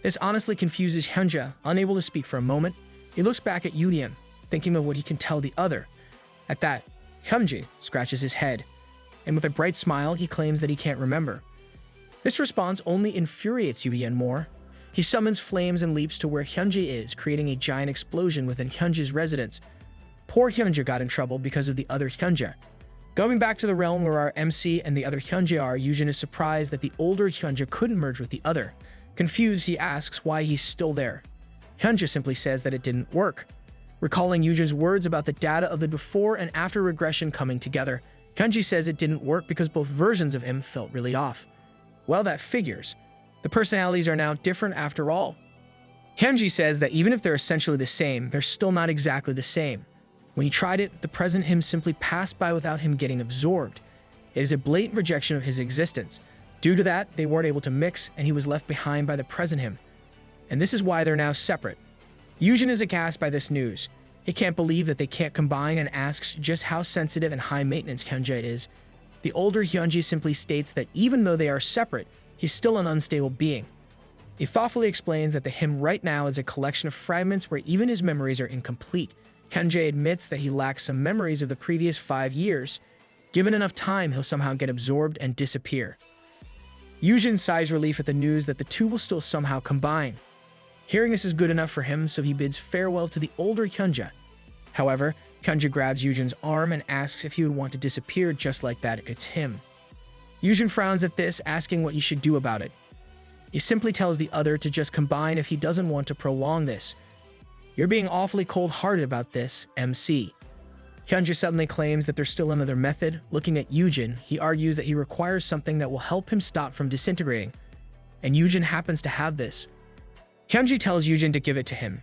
This honestly confuses Hyunjae, unable to speak for a moment. He looks back at Yoojin, thinking of what he can tell the other. At that, Hyunjae scratches his head, and with a bright smile, he claims that he can't remember. This response only infuriates Yoojin more. He summons flames and leaps to where Hyunjae is, creating a giant explosion within Hyunjae's residence. Poor Hyunjae got in trouble because of the other Hyunjae. Going back to the realm where our MC and the other Hyunjae are, Yoojin is surprised that the older Hyunjae couldn't merge with the other. Confused, he asks why he's still there. Hyunjae simply says that it didn't work. Recalling Yoojin's words about the data of the before and after regression coming together, Hyunjae says it didn't work because both versions of him felt really off. Well, that figures. The personalities are now different after all. Hyunjae says that even if they're essentially the same, they're still not exactly the same. When he tried it, the present him simply passed by without him getting absorbed. It is a blatant rejection of his existence. Due to that, they weren't able to mix, and he was left behind by the present him. And this is why they're now separate. Yoojin is aghast by this news. He can't believe that they can't combine and asks just how sensitive and high maintenance Hyunjae is. The older Hyunjae simply states that even though they are separate, he's still an unstable being. He thoughtfully explains that the him right now is a collection of fragments where even his memories are incomplete. Hyunjae admits that he lacks some memories of the previous 5 years. Given enough time, he'll somehow get absorbed and disappear. Yoojin sighs relief at the news that the two will still somehow combine. Hearing this is good enough for him, so he bids farewell to the older Hyunjae. However, Hyunjae grabs Yoojin's arm and asks if he would want to disappear just like that if it's him. Yoojin frowns at this, asking what he should do about it. He simply tells the other to just combine if he doesn't want to prolong this. "You're being awfully cold-hearted about this, MC." Hyunjae suddenly claims that there's still another method. Looking at Yoojin, he argues that he requires something that will help him stop from disintegrating, and Yoojin happens to have this. Hyunjae tells Yoojin to give it to him.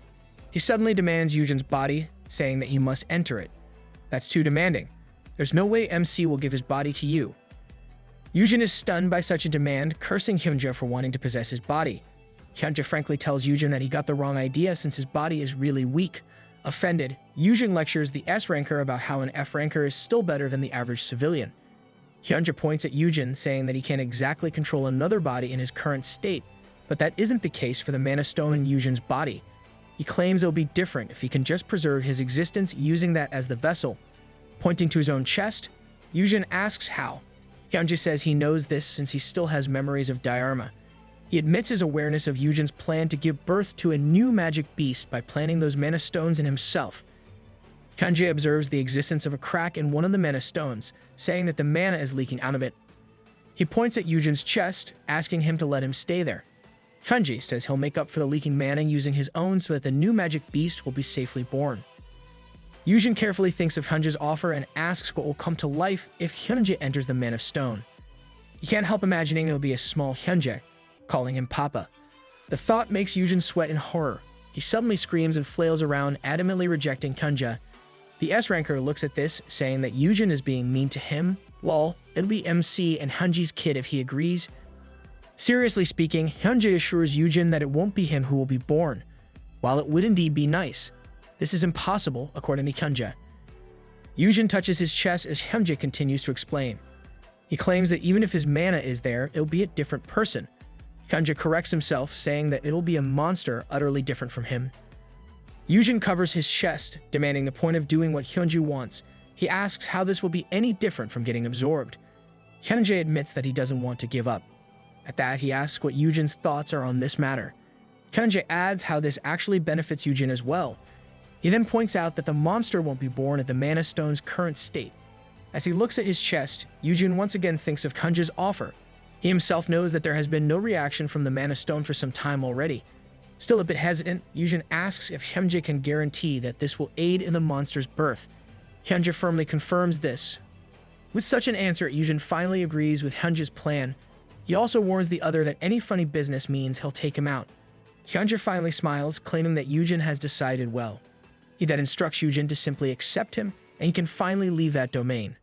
He suddenly demands Yoojin's body, saying that he must enter it. That's too demanding. There's no way MC will give his body to you. Yoojin is stunned by such a demand, cursing Hyunjae for wanting to possess his body. Hyunjae frankly tells Yoojin that he got the wrong idea since his body is really weak. Offended, Yoojin lectures the S-ranker about how an F-ranker is still better than the average civilian. Hyunjae points at Yoojin, saying that he can't exactly control another body in his current state, but that isn't the case for the Mana Stone in Yoojin's body. He claims it'll be different if he can just preserve his existence using that as the vessel. Pointing to his own chest, Yoojin asks how. Hyunjae says he knows this since he still has memories of Dharma. He admits his awareness of Yoojin's plan to give birth to a new magic beast by planting those Mana Stones in himself. Hyunjae observes the existence of a crack in one of the Mana Stones, saying that the mana is leaking out of it. He points at Yoojin's chest, asking him to let him stay there. Hyunjae says he'll make up for the leaking mana using his own so that the new magic beast will be safely born. Yoojin carefully thinks of Hyunjae's offer and asks what will come to life if Hyunjae enters the Mana Stone. He can't help imagining it'll be a small Hyunjae, calling him Papa. The thought makes Yoojin sweat in horror. He suddenly screams and flails around, adamantly rejecting Hyunjae. The S-ranker looks at this, saying that Yoojin is being mean to him. Lol, it'll be MC and Hyunjae's kid if he agrees. Seriously speaking, Hyunjae assures Yoojin that it won't be him who will be born. While it would indeed be nice, this is impossible, according to Hyunjae. Yoojin touches his chest as Hyunjae continues to explain. He claims that even if his mana is there, it'll be a different person. Hyunjae corrects himself, saying that it'll be a monster utterly different from him. Yoojin covers his chest, demanding the point of doing what Hyunjae wants. He asks how this will be any different from getting absorbed. Hyunjae admits that he doesn't want to give up. At that, he asks what Yoojin's thoughts are on this matter. Hyunjae adds how this actually benefits Yoojin as well. He then points out that the monster won't be born at the Mana Stone's current state. As he looks at his chest, Yoojin once again thinks of Hyunjae's offer. He himself knows that there has been no reaction from the Mana Stone for some time already. Still a bit hesitant, Yoojin asks if Hyunjae can guarantee that this will aid in the monster's birth. Hyunjae firmly confirms this. With such an answer, Yoojin finally agrees with Hyunjae's plan. He also warns the other that any funny business means he'll take him out. Hyunjae finally smiles, claiming that Yoojin has decided well. He then instructs Yoojin to simply accept him, and he can finally leave that domain.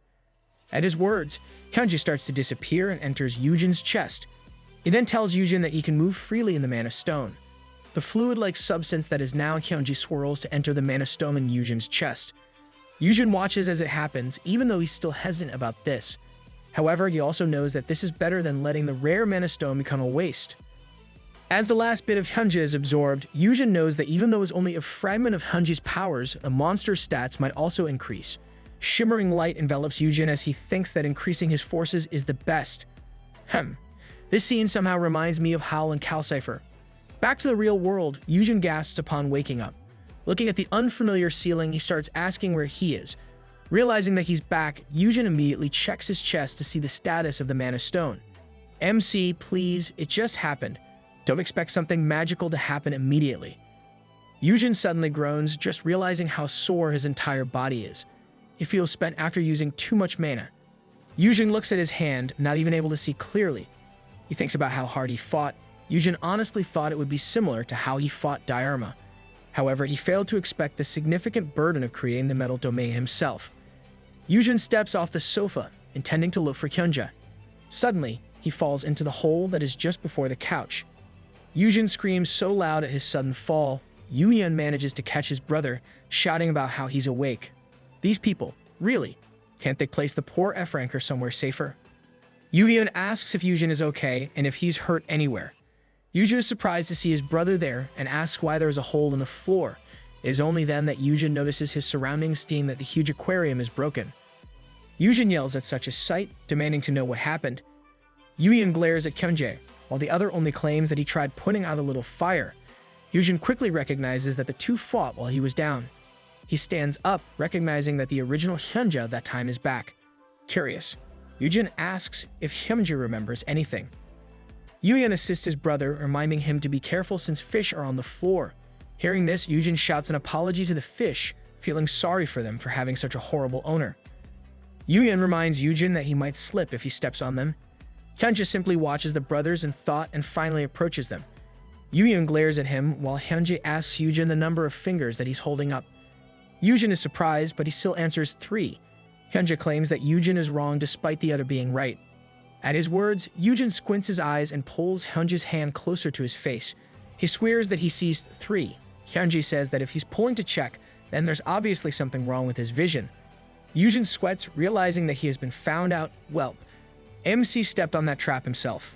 At his words, Hyunjae starts to disappear and enters Yoojin's chest. He then tells Yoojin that he can move freely in the Mana Stone. The fluid-like substance that is now Hyunjae swirls to enter the Mana Stone in Yoojin's chest. Yoojin watches as it happens, even though he's still hesitant about this. However, he also knows that this is better than letting the rare Mana Stone become a waste. As the last bit of Hyunjae is absorbed, Yoojin knows that even though it's only a fragment of Hyunjae's powers, the monster's stats might also increase. Shimmering light envelops Yoojin as he thinks that increasing his forces is the best. This scene somehow reminds me of Howl and Calcipher. Back to the real world, Yoojin gasps upon waking up. Looking at the unfamiliar ceiling, he starts asking where he is. Realizing that he's back, Yoojin immediately checks his chest to see the status of the Mana Stone. MC, please, it just happened. Don't expect something magical to happen immediately. Yoojin suddenly groans, just realizing how sore his entire body is. He feels spent after using too much mana. Yoojin looks at his hand, not even able to see clearly. He thinks about how hard he fought. Yoojin honestly thought it would be similar to how he fought Dharma. However, he failed to expect the significant burden of creating the metal domain himself. Yoojin steps off the sofa, intending to look for Hyunjae. Suddenly, he falls into the hole that is just before the couch. Yoojin screams so loud at his sudden fall, Yoojin manages to catch his brother, shouting about how he's awake. These people, really, can't they place the poor F-ranker somewhere safer? Yoojin asks if Yoojin is okay and if he's hurt anywhere. Yoojin is surprised to see his brother there and asks why there is a hole in the floor. It is only then that Yoojin notices his surroundings, seeing that the huge aquarium is broken. Yoojin yells at such a sight, demanding to know what happened. Yoojin glares at Hyunjae, while the other only claims that he tried putting out a little fire. Yoojin quickly recognizes that the two fought while he was down. He stands up, recognizing that the original Hyunjae that time is back. Curious, Yoojin asks if Hyunjae remembers anything. Yoojin assists his brother, reminding him to be careful since fish are on the floor. Hearing this, Yoojin shouts an apology to the fish, feeling sorry for them for having such a horrible owner. Yoojin reminds Yoojin that he might slip if he steps on them. Hyunjae simply watches the brothers in thought and finally approaches them. Yoojin glares at him while Hyunjae asks Yoojin the number of fingers that he's holding up. Yoojin is surprised, but he still answers 3. Hyunjae claims that Yoojin is wrong despite the other being right. At his words, Yoojin squints his eyes and pulls Hyunjae's hand closer to his face. He swears that he sees 3. Hyunjae says that if he's pulling to check, then there's obviously something wrong with his vision. Yoojin sweats, realizing that he has been found out. Well, MC stepped on that trap himself.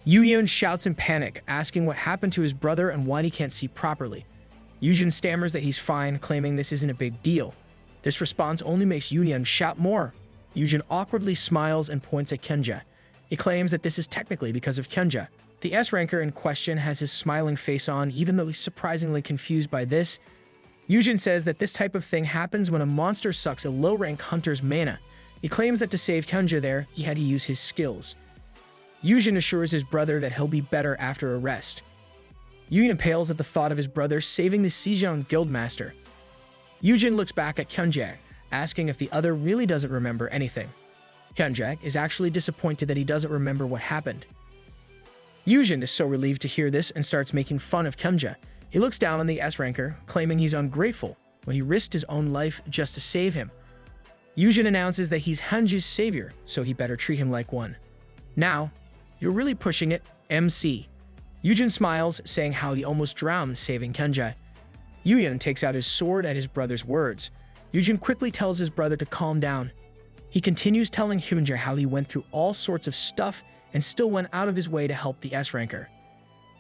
Yoojin shouts in panic, asking what happened to his brother and why he can't see properly. Yoojin stammers that he's fine, claiming this isn't a big deal. This response only makes Yoojin shout more. Yoojin awkwardly smiles and points at Hyunjae. He claims that this is technically because of Hyunjae. The S-ranker in question has his smiling face on, even though he's surprisingly confused by this. Yoojin says that this type of thing happens when a monster sucks a low-rank hunter's mana. He claims that to save Hyunjae there, he had to use his skills. Yoojin assures his brother that he'll be better after a rest. Yoojin pales at the thought of his brother saving the Sejong Guildmaster. Yoojin looks back at Hyunjae, asking if the other really doesn't remember anything. Hyunjae is actually disappointed that he doesn't remember what happened. Yoojin is so relieved to hear this and starts making fun of Hyunjae. He looks down on the S-ranker, claiming he's ungrateful when he risked his own life just to save him. Yoojin announces that he's Hyunjae's savior, so he better treat him like one. Now, you're really pushing it, MC. Yoojin smiles, saying how he almost drowned saving Hyunjae. Yoojin takes out his sword at his brother's words. Yoojin quickly tells his brother to calm down. He continues telling Hyunjae how he went through all sorts of stuff and still went out of his way to help the S-ranker.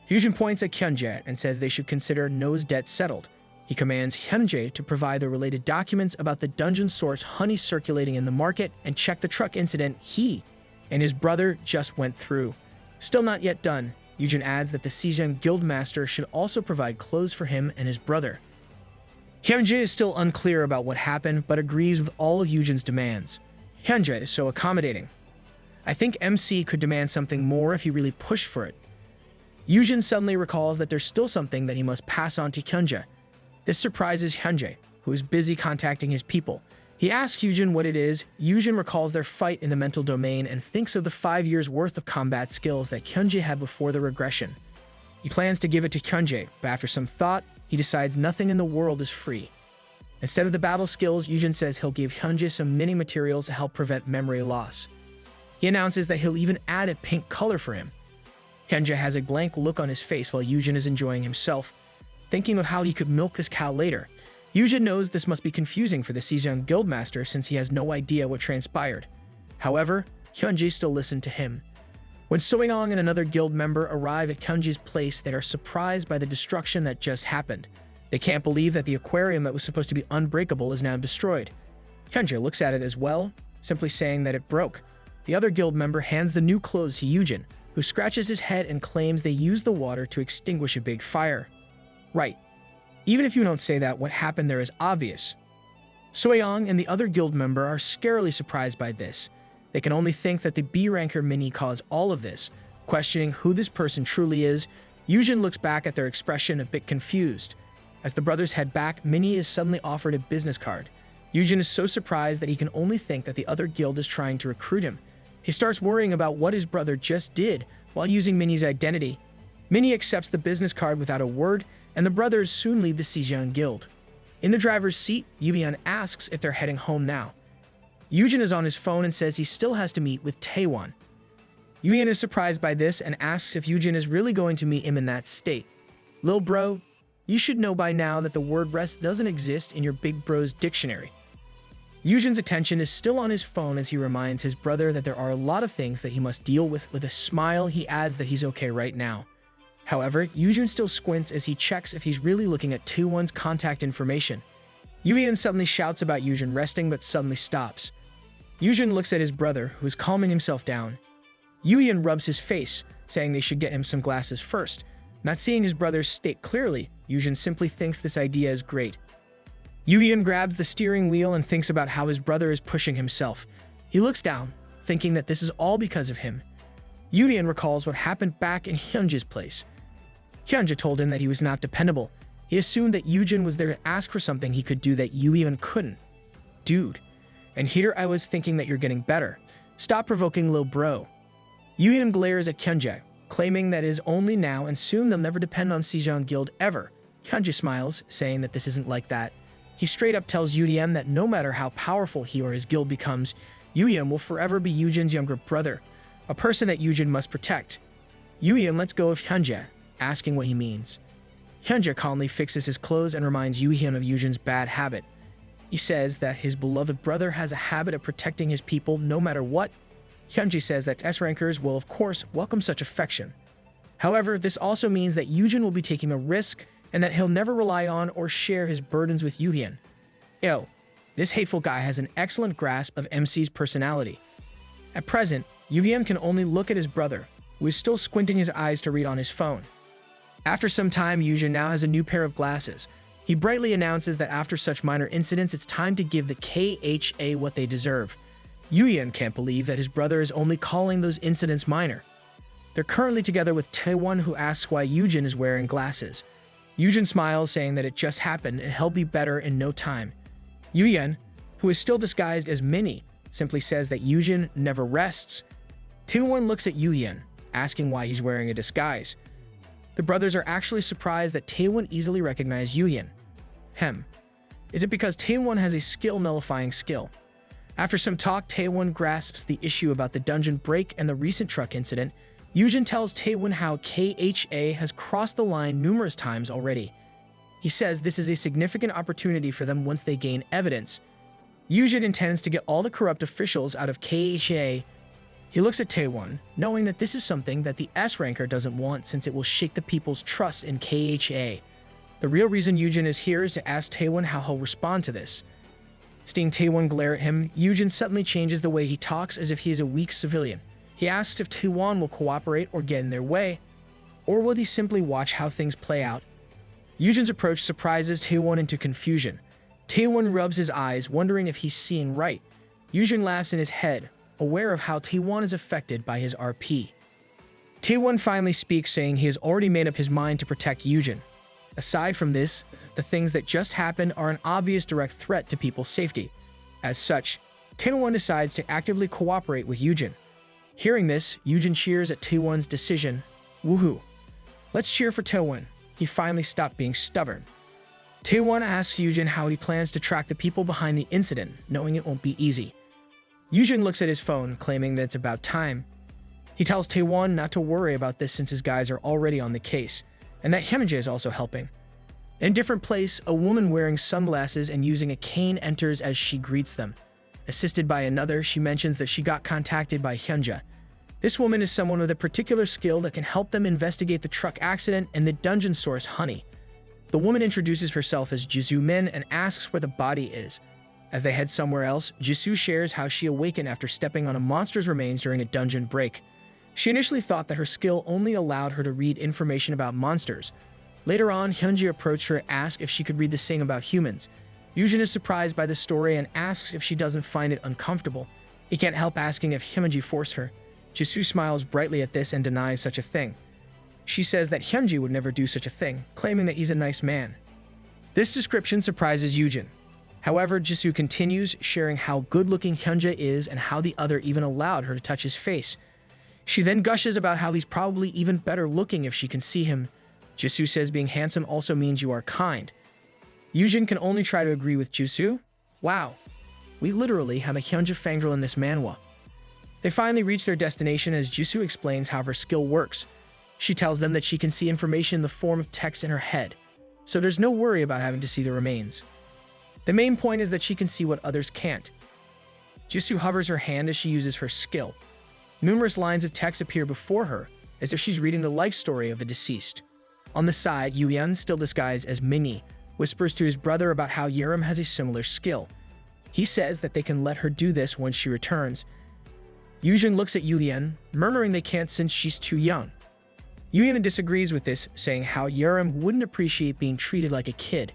Yoojin points at Hyunjae and says they should consider No's debt settled. He commands Hyunjae to provide the related documents about the dungeon source honey circulating in the market and check the truck incident he and his brother just went through. Still not yet done, Yoojin adds that the Sejong Guildmaster should also provide clothes for him and his brother. Hyunjae is still unclear about what happened, but agrees with all of Yoojin's demands. Hyunjae is so accommodating. I think MC could demand something more if he really pushed for it. Yoojin suddenly recalls that there's still something that he must pass on to Hyunjae. This surprises Hyunjae, who is busy contacting his people. He asks Yoojin what it is. Yoojin recalls their fight in the mental domain and thinks of the 5 years worth of combat skills that Hyunjae had before the regression. He plans to give it to Hyunjae, but after some thought, he decides nothing in the world is free. Instead of the battle skills, Yoojin says he'll give Hyunjae some mini materials to help prevent memory loss. He announces that he'll even add a pink color for him. Hyunjae has a blank look on his face while Yoojin is enjoying himself, thinking of how he could milk this cow later. Yoojin knows this must be confusing for the Sejong Guildmaster since he has no idea what transpired. However, Hyunjae still listened to him. When Soyoung and another guild member arrive at Hyunjae's place, they are surprised by the destruction that just happened. They can't believe that the aquarium that was supposed to be unbreakable is now destroyed. Hyunjae looks at it as well, simply saying that it broke. The other guild member hands the new clothes to Yoojin, who scratches his head and claims they used the water to extinguish a big fire. Right. Even if you don't say that, what happened there is obvious. Soyoung and the other guild member are scarily surprised by this. They can only think that the B-ranker Minnie caused all of this. Questioning who this person truly is, Yoojin looks back at their expression a bit confused. As the brothers head back, Minnie is suddenly offered a business card. Yoojin is so surprised that he can only think that the other guild is trying to recruit him. He starts worrying about what his brother just did while using Minnie's identity. Minnie accepts the business card without a word, and the brothers soon leave the Sejong Guild. In the driver's seat, Yoojin asks if they're heading home now. Yoojin is on his phone and says he still has to meet with Taewon. Yoojin is surprised by this and asks if Yoojin is really going to meet him in that state. Lil bro, you should know by now that the word rest doesn't exist in your big bro's dictionary. Yoojin's attention is still on his phone as he reminds his brother that there are a lot of things that he must deal with. With a smile, he adds that he's okay right now. However, Yoojin still squints as he checks if he's really looking at Taewon's contact information. Yoojin suddenly shouts about Yoojin resting but suddenly stops. Yoojin looks at his brother, who is calming himself down. Yoojin rubs his face, saying they should get him some glasses first. Not seeing his brother's state clearly, Yoojin simply thinks this idea is great. Yoojin grabs the steering wheel and thinks about how his brother is pushing himself. He looks down, thinking that this is all because of him. Yoojin recalls what happened back in Hyunjae's place. Hyunjae told him that he was not dependable. He assumed that Yoojin was there to ask for something he could do that Yoojin couldn't. Dude. And here I was thinking that you're getting better. Stop provoking lil bro. Yoojin glares at Hyunjae, claiming that it is only now and soon they'll never depend on Sejong Guild ever. Hyunjae smiles, saying that this isn't like that. He straight up tells Yoojin that no matter how powerful he or his guild becomes, Yoojin will forever be Yoojin's younger brother, a person that Yoojin must protect. Yoojin lets go of Hyunjae, asking what he means. Hyunjae calmly fixes his clothes and reminds Yoojin of Yoojin's bad habit. He says that his beloved brother has a habit of protecting his people no matter what. Hyunjae says that S-rankers will of course welcome such affection. However, this also means that Yoojin will be taking a risk and that he'll never rely on or share his burdens with Yoojin. Yo, this hateful guy has an excellent grasp of MC's personality. At present, Yoojin can only look at his brother, who is still squinting his eyes to read on his phone. After some time, Yoojin now has a new pair of glasses. He brightly announces that after such minor incidents, it's time to give the KHA what they deserve. Yoojin can't believe that his brother is only calling those incidents minor. They're currently together with Taewon, who asks why Yoojin is wearing glasses. Yoojin smiles, saying that it just happened and he'll be better in no time. Yoojin, who is still disguised as Minnie, simply says that Yoojin never rests. Taewon looks at Yoojin, asking why he's wearing a disguise. The brothers are actually surprised that Taewon easily recognized Yoojin. Is it because Taewon has a skill-nullifying skill? After some talk, Taewon grasps the issue about the dungeon break and the recent truck incident. Yoojin tells Taewon how KHA has crossed the line numerous times already. He says this is a significant opportunity for them once they gain evidence. Yoojin intends to get all the corrupt officials out of KHA. He looks at Taewon, knowing that this is something that the S-ranker doesn't want since it will shake the people's trust in KHA. The real reason Yoojin is here is to ask Taewon how he'll respond to this. Seeing Taewon glare at him, Yoojin suddenly changes the way he talks as if he is a weak civilian. He asks if Taewon will cooperate or get in their way, or will he simply watch how things play out. Yoojin's approach surprises Taewon into confusion. Taewon rubs his eyes, wondering if he's seeing right. Yoojin laughs in his head, aware of how Taewon is affected by his RP. Taewon finally speaks, saying he has already made up his mind to protect Yoojin. Aside from this, the things that just happened are an obvious direct threat to people's safety. As such, Taewon decides to actively cooperate with Yoojin. Hearing this, Yoojin cheers at Taewon's decision. Woohoo! Let's cheer for Taewon. He finally stopped being stubborn. Taewon asks Yoojin how he plans to track the people behind the incident, knowing it won't be easy. Yoojin looks at his phone, claiming that it's about time. He tells Taewon not to worry about this since his guys are already on the case, and that Hyunjae is also helping. In a different place, a woman wearing sunglasses and using a cane enters as she greets them. Assisted by another, she mentions that she got contacted by Hyunjae. This woman is someone with a particular skill that can help them investigate the truck accident and the dungeon source Honey. The woman introduces herself as Jisoo Min and asks where the body is. As they head somewhere else, Jisoo shares how she awakened after stepping on a monster's remains during a dungeon break. She initially thought that her skill only allowed her to read information about monsters. Later on, Hyunjae approached her and asked if she could read the same about humans. Yoojin is surprised by the story and asks if she doesn't find it uncomfortable. He can't help asking if Hyunjae forced her. Jisoo smiles brightly at this and denies such a thing. She says that Hyunjae would never do such a thing, claiming that he's a nice man. This description surprises Yoojin. However, Jisoo continues, sharing how good-looking Hyunjae is and how the other even allowed her to touch his face. She then gushes about how he's probably even better looking if she can see him. Jisoo says being handsome also means you are kind. Yoojin can only try to agree with Jisoo. Wow, we literally have a Hyunjae fangirl in this manhwa. They finally reach their destination as Jisoo explains how her skill works. She tells them that she can see information in the form of text in her head, so there's no worry about having to see the remains. The main point is that she can see what others can't. Jisoo hovers her hand as she uses her skill. Numerous lines of text appear before her, as if she's reading the life story of the deceased. On the side, Yoojin, still disguised as Minnie, whispers to his brother about how Yerim has a similar skill. He says that they can let her do this once she returns. Yoojin looks at Yoojin, murmuring they can't since she's too young. Yoojin disagrees with this, saying how Yerim wouldn't appreciate being treated like a kid.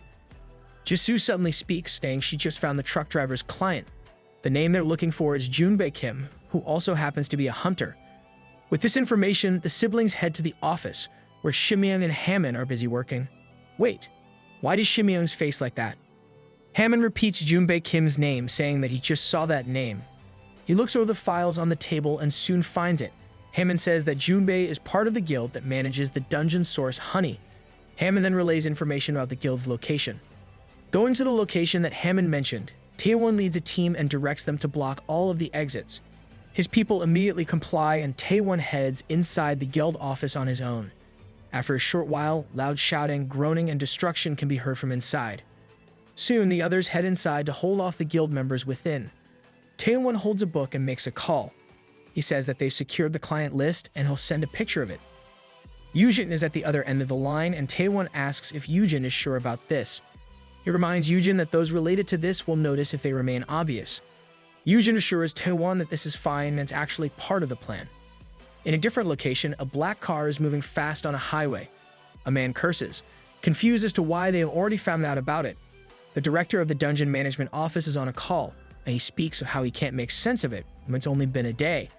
Jisoo suddenly speaks, saying she just found the truck driver's client. The name they're looking for is Junbae Kim, who also happens to be a hunter. With this information, the siblings head to the office, where Shimyeong and Hammond are busy working. Wait, why does Shimyeong's face like that? Hammond repeats Junbae Kim's name, saying that he just saw that name. He looks over the files on the table and soon finds it. Hammond says that Junbae is part of the guild that manages the dungeon source Honey. Hammond then relays information about the guild's location. Going to the location that Hammond mentioned, Taewon leads a team and directs them to block all of the exits. His people immediately comply and Taewon heads inside the guild office on his own. After a short while, loud shouting, groaning, and destruction can be heard from inside. Soon, the others head inside to hold off the guild members within. Taewon holds a book and makes a call. He says that they've secured the client list and he'll send a picture of it. Yoojin is at the other end of the line and Taewon asks if Yoojin is sure about this. He reminds Yoojin that those related to this will notice if they remain obvious. Yoojin assures Taewon that this is fine and it's actually part of the plan. In a different location, a black car is moving fast on a highway. A man curses, confused as to why they have already found out about it. The director of the dungeon management office is on a call, and he speaks of how he can't make sense of it when it's only been a day.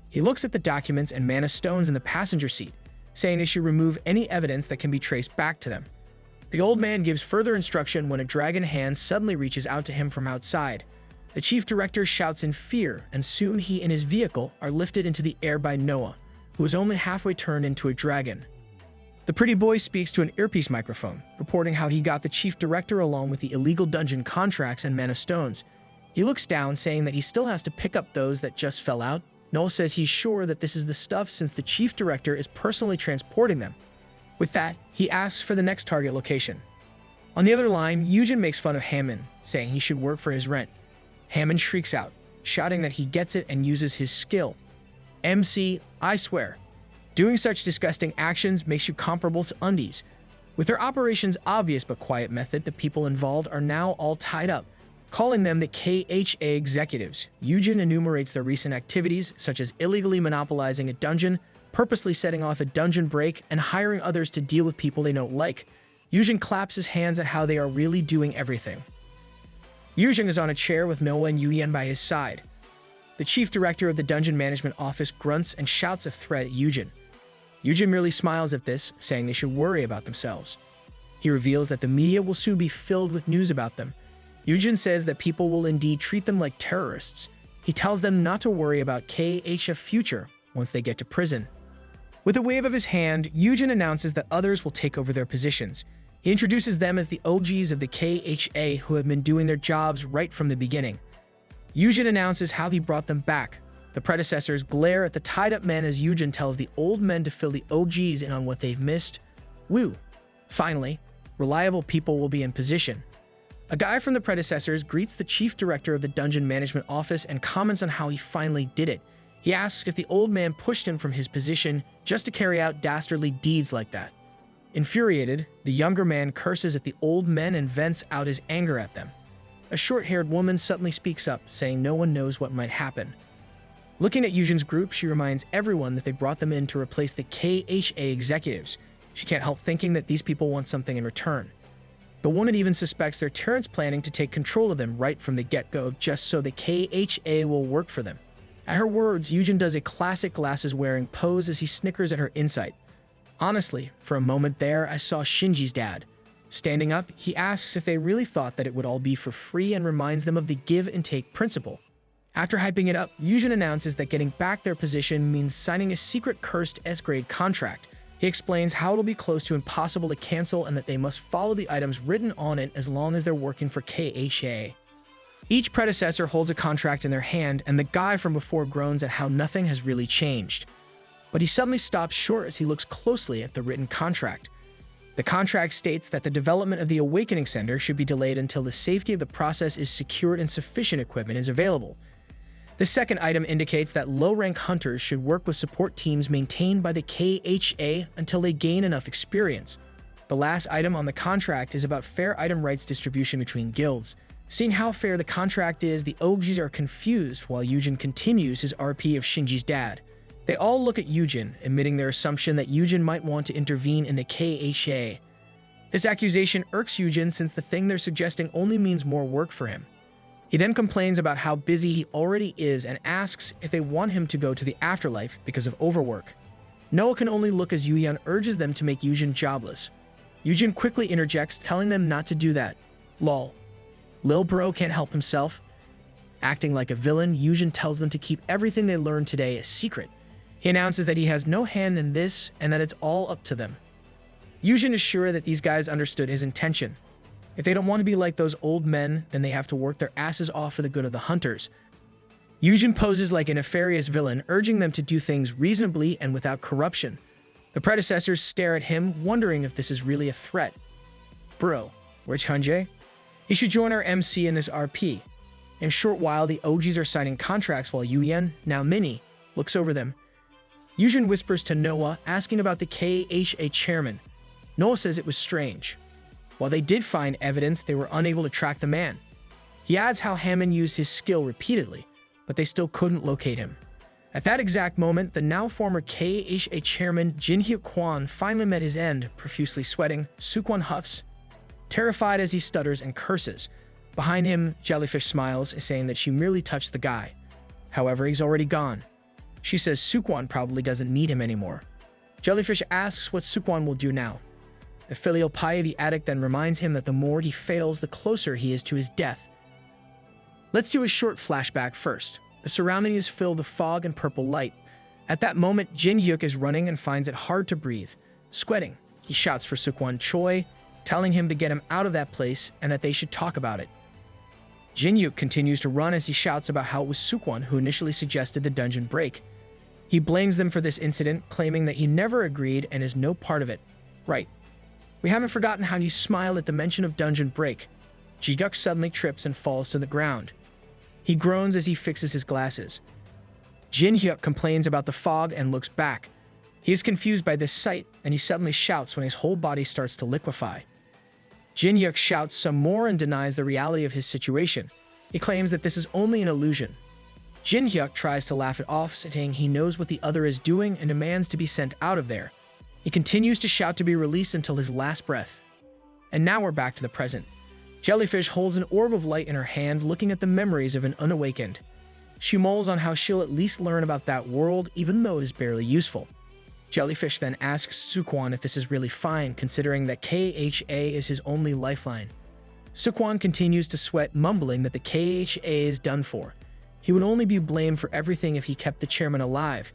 He looks at the documents and mana stones in the passenger seat, saying they should remove any evidence that can be traced back to them. The old man gives further instruction when a dragon hand suddenly reaches out to him from outside. The chief director shouts in fear, and soon he and his vehicle are lifted into the air by Noah, who is only halfway turned into a dragon. The pretty boy speaks to an earpiece microphone, reporting how he got the chief director along with the illegal dungeon contracts and mana stones. He looks down, saying that he still has to pick up those that just fell out. Noah says he's sure that this is the stuff since the chief director is personally transporting them. With that, he asks for the next target location. On the other line, Yoojin makes fun of Hammond, saying he should work for his rent. Hammond shrieks out, shouting that he gets it and uses his skill. MC, I swear. Doing such disgusting actions makes you comparable to undies. With their operation's obvious but quiet method, the people involved are now all tied up. Calling them the KHA executives, Yoojin enumerates their recent activities, such as illegally monopolizing a dungeon, purposely setting off a dungeon break, and hiring others to deal with people they don't like. Yoojin claps his hands at how they are really doing everything. Yoojin is on a chair with Noah and Yuyen by his side. The chief director of the dungeon management office grunts and shouts a threat at Yoojin. Yoojin merely smiles at this, saying they should worry about themselves. He reveals that the media will soon be filled with news about them. Yoojin says that people will indeed treat them like terrorists. He tells them not to worry about KH's future once they get to prison. With a wave of his hand, Yoojin announces that others will take over their positions. He introduces them as the OGs of the KHA who have been doing their jobs right from the beginning. Yoojin announces how he brought them back. The predecessors glare at the tied-up men as Yoojin tells the old men to fill the OGs in on what they've missed. Woo! Finally, reliable people will be in position. A guy from the predecessors greets the chief director of the dungeon management office and comments on how he finally did it. He asks if the old man pushed him from his position just to carry out dastardly deeds like that. Infuriated, the younger man curses at the old men and vents out his anger at them. A short-haired woman suddenly speaks up, saying no one knows what might happen. Looking at Yoojin's group, she reminds everyone that they brought them in to replace the KHA executives. She can't help thinking that these people want something in return. The woman even suspects they're Terrence planning to take control of them right from the get-go just so the KHA will work for them. At her words, Yoojin does a classic glasses-wearing pose as he snickers at her insight. Honestly, for a moment there, I saw Shinji's dad. Standing up, he asks if they really thought that it would all be for free and reminds them of the give-and-take principle. After hyping it up, Yoojin announces that getting back their position means signing a secret cursed S-grade contract. He explains how it'll be close to impossible to cancel and that they must follow the items written on it as long as they're working for KHA. Each predecessor holds a contract in their hand, and the guy from before groans at how nothing has really changed. But he suddenly stops short as he looks closely at the written contract. The contract states that the development of the Awakening Center should be delayed until the safety of the process is secured and sufficient equipment is available. The second item indicates that low-rank hunters should work with support teams maintained by the KHA until they gain enough experience. The last item on the contract is about fair item rights distribution between guilds. Seeing how fair the contract is, the OGs are confused while Yoojin continues his RP of Shinji's dad. They all look at Yoojin, admitting their assumption that Yoojin might want to intervene in the KHA. This accusation irks Yoojin since the thing they're suggesting only means more work for him. He then complains about how busy he already is and asks if they want him to go to the afterlife because of overwork. Noah can only look as Yoojin urges them to make Yoojin jobless. Yoojin quickly interjects, telling them not to do that. Lol. Lil Bro can't help himself. Acting like a villain, Yoojin tells them to keep everything they learned today a secret. He announces that he has no hand in this and that it's all up to them. Yoojin is sure that these guys understood his intention. If they don't want to be like those old men, then they have to work their asses off for the good of the hunters. Yoojin poses like a nefarious villain, urging them to do things reasonably and without corruption. The predecessors stare at him, wondering if this is really a threat. Bro, where's Hyunjae? He should join our MC in this RP. In a short while, the OGs are signing contracts while Yoojin, now Minnie, looks over them. Yoojin whispers to Noah, asking about the KHA chairman. Noah says it was strange. While they did find evidence, they were unable to track the man. He adds how Hammond used his skill repeatedly, but they still couldn't locate him. At that exact moment, the now former KHA chairman Jin Hyuk-kwan finally met his end, profusely sweating. Soo-kwon huffs, terrified as he stutters and curses. Behind him, Jellyfish smiles, saying that she merely touched the guy. However, he's already gone. She says Soo-kwon probably doesn't need him anymore. Jellyfish asks what Soo-kwon will do now. The filial piety addict then reminds him that the more he fails, the closer he is to his death. Let's do a short flashback first. The surrounding is filled with fog and purple light. At that moment, Jin Hyuk is running and finds it hard to breathe. Sweating, he shouts for Soo-kwon Choi, telling him to get him out of that place and that they should talk about it. Jin Hyuk continues to run as he shouts about how it was Soo-kwon who initially suggested the dungeon break. He blames them for this incident, claiming that he never agreed and is no part of it. Right. We haven't forgotten how you smiled at the mention of dungeon break. Ji-hyuk suddenly trips and falls to the ground. He groans as he fixes his glasses. Jin Hyuk complains about the fog and looks back. He is confused by this sight, and he suddenly shouts when his whole body starts to liquefy. Jin Hyuk shouts some more and denies the reality of his situation. He claims that this is only an illusion. Jin Hyuk tries to laugh it off, saying he knows what the other is doing and demands to be sent out of there. He continues to shout to be released until his last breath. And now we're back to the present. Jellyfish holds an orb of light in her hand, looking at the memories of an unawakened. She mulls on how she'll at least learn about that world, even though it is barely useful. Jellyfish then asks Soo-kwon if this is really fine, considering that KHA is his only lifeline. Soo-kwon continues to sweat, mumbling that the KHA is done for. He would only be blamed for everything if he kept the chairman alive.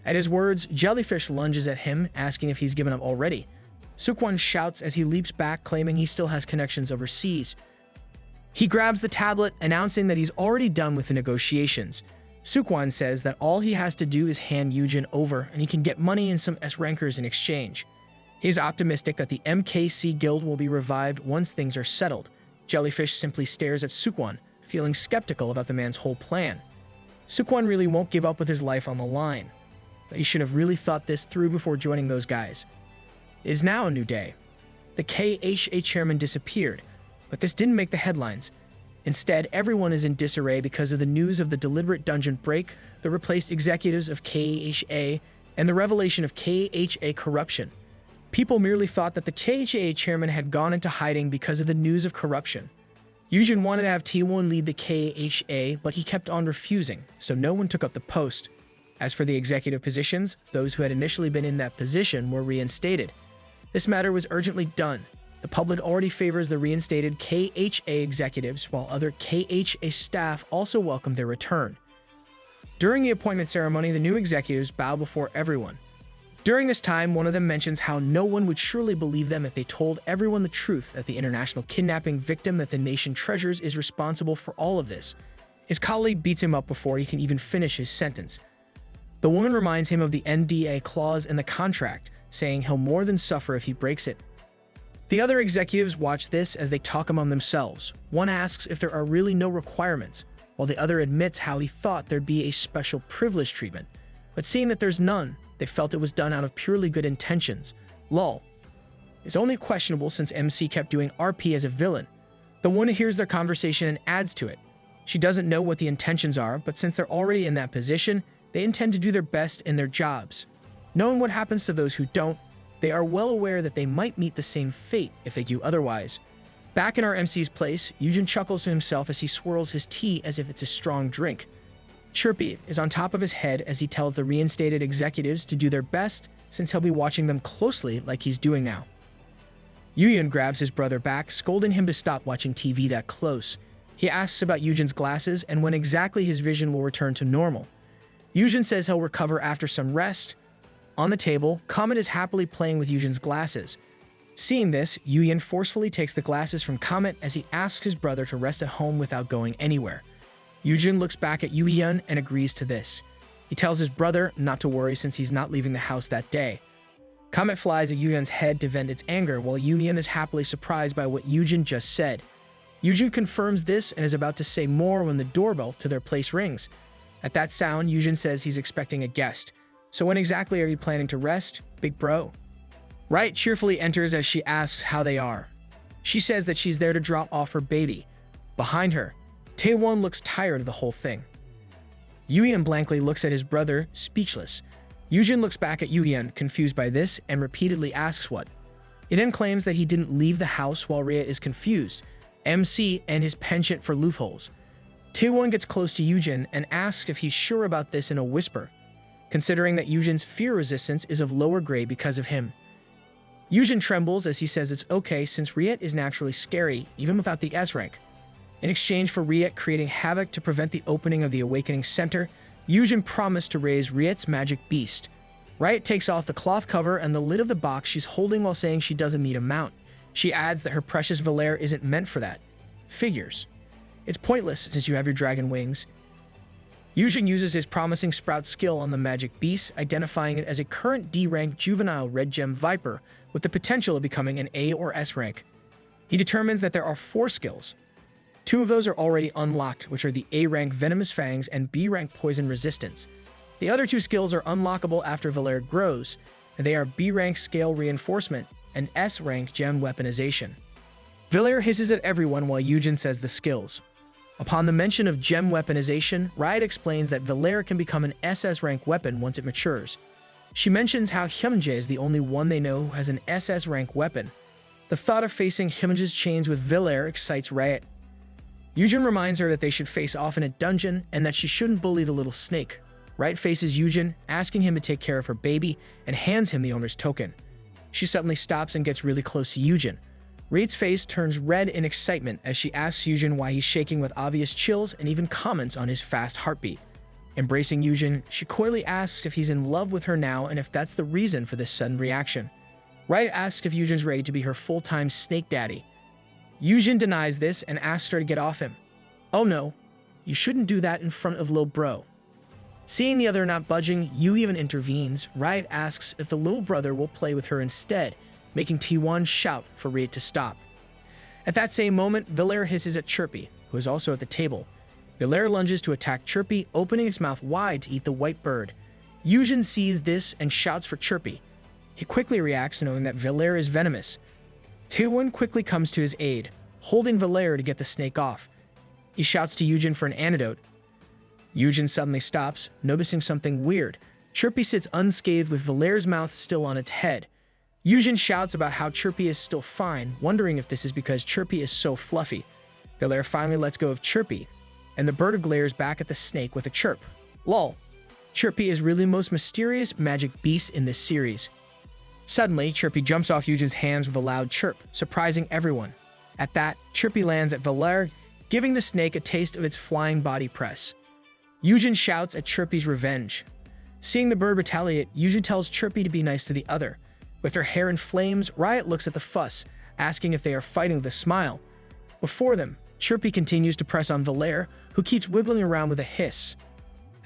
At his words, Jellyfish lunges at him, asking if he's given up already. Soo-kwon shouts as he leaps back, claiming he still has connections overseas. He grabs the tablet, announcing that he's already done with the negotiations. Soo-kwon says that all he has to do is hand Yoojin over, and he can get money and some S-rankers in exchange. He is optimistic that the MKC Guild will be revived once things are settled. Jellyfish simply stares at Soo-kwon, feeling skeptical about the man's whole plan. Soo-kwon really won't give up with his life on the line, but he should have really thought this through before joining those guys. It is now a new day. The KHA chairman disappeared, but this didn't make the headlines. Instead, everyone is in disarray because of the news of the deliberate dungeon break, the replaced executives of KHA, and the revelation of KHA corruption. People merely thought that the KHA chairman had gone into hiding because of the news of corruption. Yoojin wanted to have T1 lead the KHA, but he kept on refusing, so no one took up the post. As for the executive positions, those who had initially been in that position were reinstated. This matter was urgently done. The public already favors the reinstated KHA executives, while other KHA staff also welcomed their return. During the appointment ceremony, the new executives bow before everyone. During this time, one of them mentions how no one would surely believe them if they told everyone the truth that the international kidnapping victim that the nation treasures is responsible for all of this. His colleague beats him up before he can even finish his sentence. The woman reminds him of the NDA clause in the contract, saying he'll more than suffer if he breaks it. The other executives watch this as they talk among themselves. One asks if there are really no requirements, while the other admits how he thought there'd be a special privilege treatment. But seeing that there's none, they felt it was done out of purely good intentions. Lol. It's only questionable since MC kept doing RP as a villain. The one hears their conversation and adds to it. She doesn't know what the intentions are, but since they're already in that position, they intend to do their best in their jobs. Knowing what happens to those who don't, They are well aware that they might meet the same fate if they do otherwise. Back in our MC's place, Yoojin chuckles to himself as he swirls his tea as if it's a strong drink. Chirpy is on top of his head as he tells the reinstated executives to do their best since he'll be watching them closely like he's doing now. Yoojin grabs his brother back, scolding him to stop watching TV that close. He asks about Yoojin's glasses and when exactly his vision will return to normal. Yoojin says he'll recover after some rest. On the table, Comet is happily playing with Yoojin's glasses. Seeing this, Yoojin forcefully takes the glasses from Comet as he asks his brother to rest at home without going anywhere. Yoojin looks back at Yoojin and agrees to this. He tells his brother not to worry since he's not leaving the house that day. Comet flies at Yoojin's head to vent its anger while Yoojin is happily surprised by what Yoojin just said. Yoojin confirms this and is about to say more when the doorbell to their place rings. At that sound, Yoojin says he's expecting a guest. So when exactly are you planning to rest, big bro? Riot cheerfully enters as she asks how they are. She says that she's there to drop off her baby. Behind her, Taewon looks tired of the whole thing. Yoojin blankly looks at his brother, speechless. Yoojin looks back at Yoojin, confused by this, and repeatedly asks what. He then claims that he didn't leave the house while Rhea is confused, MC and his penchant for loopholes. Taewon gets close to Yoojin and asks if he's sure about this in a whisper, considering that Yoojin's fear resistance is of lower grade because of him. Yoojin trembles as he says it's okay since Riet is naturally scary, even without the S rank. In exchange for Riet creating havoc to prevent the opening of the Awakening Center, Yoojin promised to raise Riet's magic beast. Riot takes off the cloth cover and the lid of the box she's holding while saying she doesn't need a mount. She adds that her precious Valere isn't meant for that. Figures. It's pointless since you have your dragon wings. Yoojin uses his promising sprout skill on the magic beast, identifying it as a current D-rank juvenile red gem viper with the potential of becoming an A or S rank. He determines that there are 4 skills. 2 of those are already unlocked, which are the A-rank Venomous Fangs and B-rank Poison Resistance. The other 2 skills are unlockable after Valere grows, and they are B-rank Scale Reinforcement and S-rank Gem Weaponization. Valere hisses at everyone while Yoojin says the skills. Upon the mention of Gem Weaponization, Riot explains that Valere can become an SS rank weapon once it matures. She mentions how Hyunjae is the only one they know who has an SS rank weapon. The thought of facing Hyunjae's chains with Valere excites Riot. Yoojin reminds her that they should face off in a dungeon and that she shouldn't bully the little snake. Riot faces Yoojin, asking him to take care of her baby, and hands him the owner's token. She suddenly stops and gets really close to Yoojin. Riot's face turns red in excitement as she asks Yoojin why he's shaking with obvious chills and even comments on his fast heartbeat. Embracing Yoojin, she coyly asks if he's in love with her now and if that's the reason for this sudden reaction. Riot asks if Yoojin's ready to be her full-time snake daddy. Yoojin denies this and asks her to get off him. Oh no, you shouldn't do that in front of Lil Bro. Seeing the other not budging, Yu even intervenes. Riot asks if the little brother will play with her instead, making T1 shout for Riot to stop. At that same moment, Valere hisses at Chirpy, who is also at the table. Valere lunges to attack Chirpy, opening its mouth wide to eat the white bird. Yoojin sees this and shouts for Chirpy. He quickly reacts, knowing that Valere is venomous. T1 quickly comes to his aid, holding Valere to get the snake off. He shouts to Yoojin for an antidote. Yoojin suddenly stops, noticing something weird. Chirpy sits unscathed with Valere's mouth still on its head. Yoojin shouts about how Chirpy is still fine, wondering if this is because Chirpy is so fluffy. Valere finally lets go of Chirpy, and the bird glares back at the snake with a chirp. Lol. Chirpy is really the most mysterious magic beast in this series. Suddenly, Chirpy jumps off Yoojin's hands with a loud chirp, surprising everyone. At that, Chirpy lands at Valere, giving the snake a taste of its flying body press. Yoojin shouts at Chirpy's revenge. Seeing the bird retaliate, Yoojin tells Chirpy to be nice to the other. With her hair in flames, Riot looks at the fuss, asking if they are fighting with a smile. Before them, Chirpy continues to press on Valere, who keeps wiggling around with a hiss.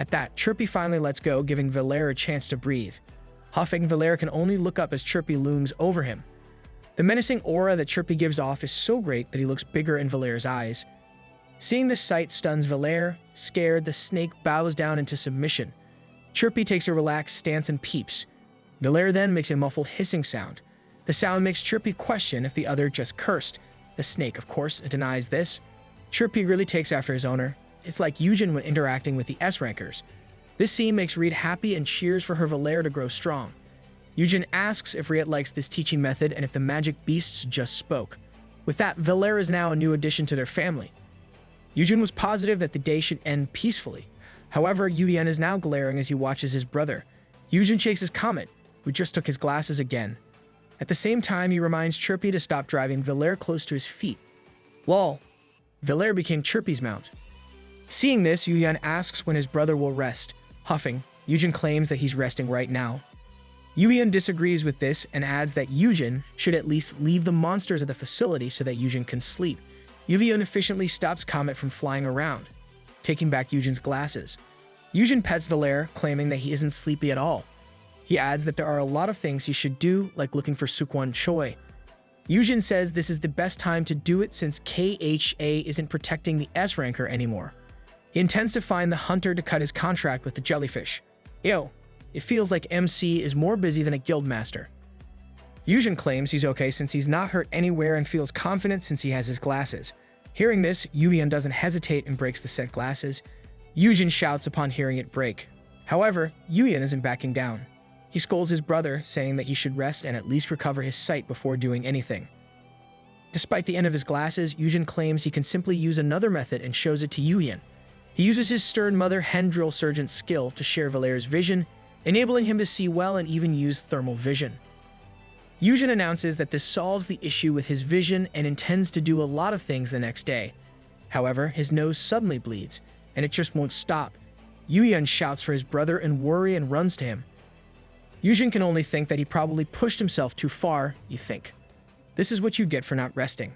At that, Chirpy finally lets go, giving Valere a chance to breathe. Huffing, Valere can only look up as Chirpy looms over him. The menacing aura that Chirpy gives off is so great that he looks bigger in Valere's eyes. Seeing this sight stuns Valere. Scared, the snake bows down into submission. Chirpy takes a relaxed stance and peeps. Valere then makes a muffled hissing sound. The sound makes Chirpy question if the other just cursed. The snake, of course, denies this. Chirpy really takes after his owner. It's like Yoojin when interacting with the S-rankers. This scene makes Reed happy and cheers for her Valere to grow strong. Yoojin asks if Riet likes this teaching method and if the magic beasts just spoke. With that, Valere is now a new addition to their family. Yoojin was positive that the day should end peacefully. However, Yoojin is now glaring as he watches his brother. Yoojin shakes his comet, who just took his glasses again. At the same time, he reminds Chirpy to stop driving Valere close to his feet. Lol. Valere became Chirpy's mount. Seeing this, Yoojin asks when his brother will rest. Huffing, Yoojin claims that he's resting right now. Yoojin disagrees with this and adds that Yoojin should at least leave the monsters at the facility so that Yoojin can sleep. Yoojin efficiently stops Comet from flying around, taking back Yoojin's glasses. Yoojin pets Valere, claiming that he isn't sleepy at all. He adds that there are a lot of things he should do, like looking for Sukwon Choi. Yoojin says this is the best time to do it since KHA isn't protecting the S ranker anymore. He intends to find the hunter to cut his contract with the jellyfish. Ew, it feels like MC is more busy than a guildmaster. Yoojin claims he's okay since he's not hurt anywhere and feels confident since he has his glasses. Hearing this, Yoojin doesn't hesitate and breaks the set glasses. Yoojin shouts upon hearing it break. However, Yoojin isn't backing down. He scolds his brother, saying that he should rest and at least recover his sight before doing anything. Despite the end of his glasses, Yoojin claims he can simply use another method and shows it to Yoojin. He uses his stern mother hen drill sergeant's skill to share Valere's vision, enabling him to see well and even use thermal vision. Yoojin announces that this solves the issue with his vision and intends to do a lot of things the next day. However, his nose suddenly bleeds, and it just won't stop. Yoojin shouts for his brother in worry and runs to him. Yoojin can only think that he probably pushed himself too far, you think. This is what you get for not resting.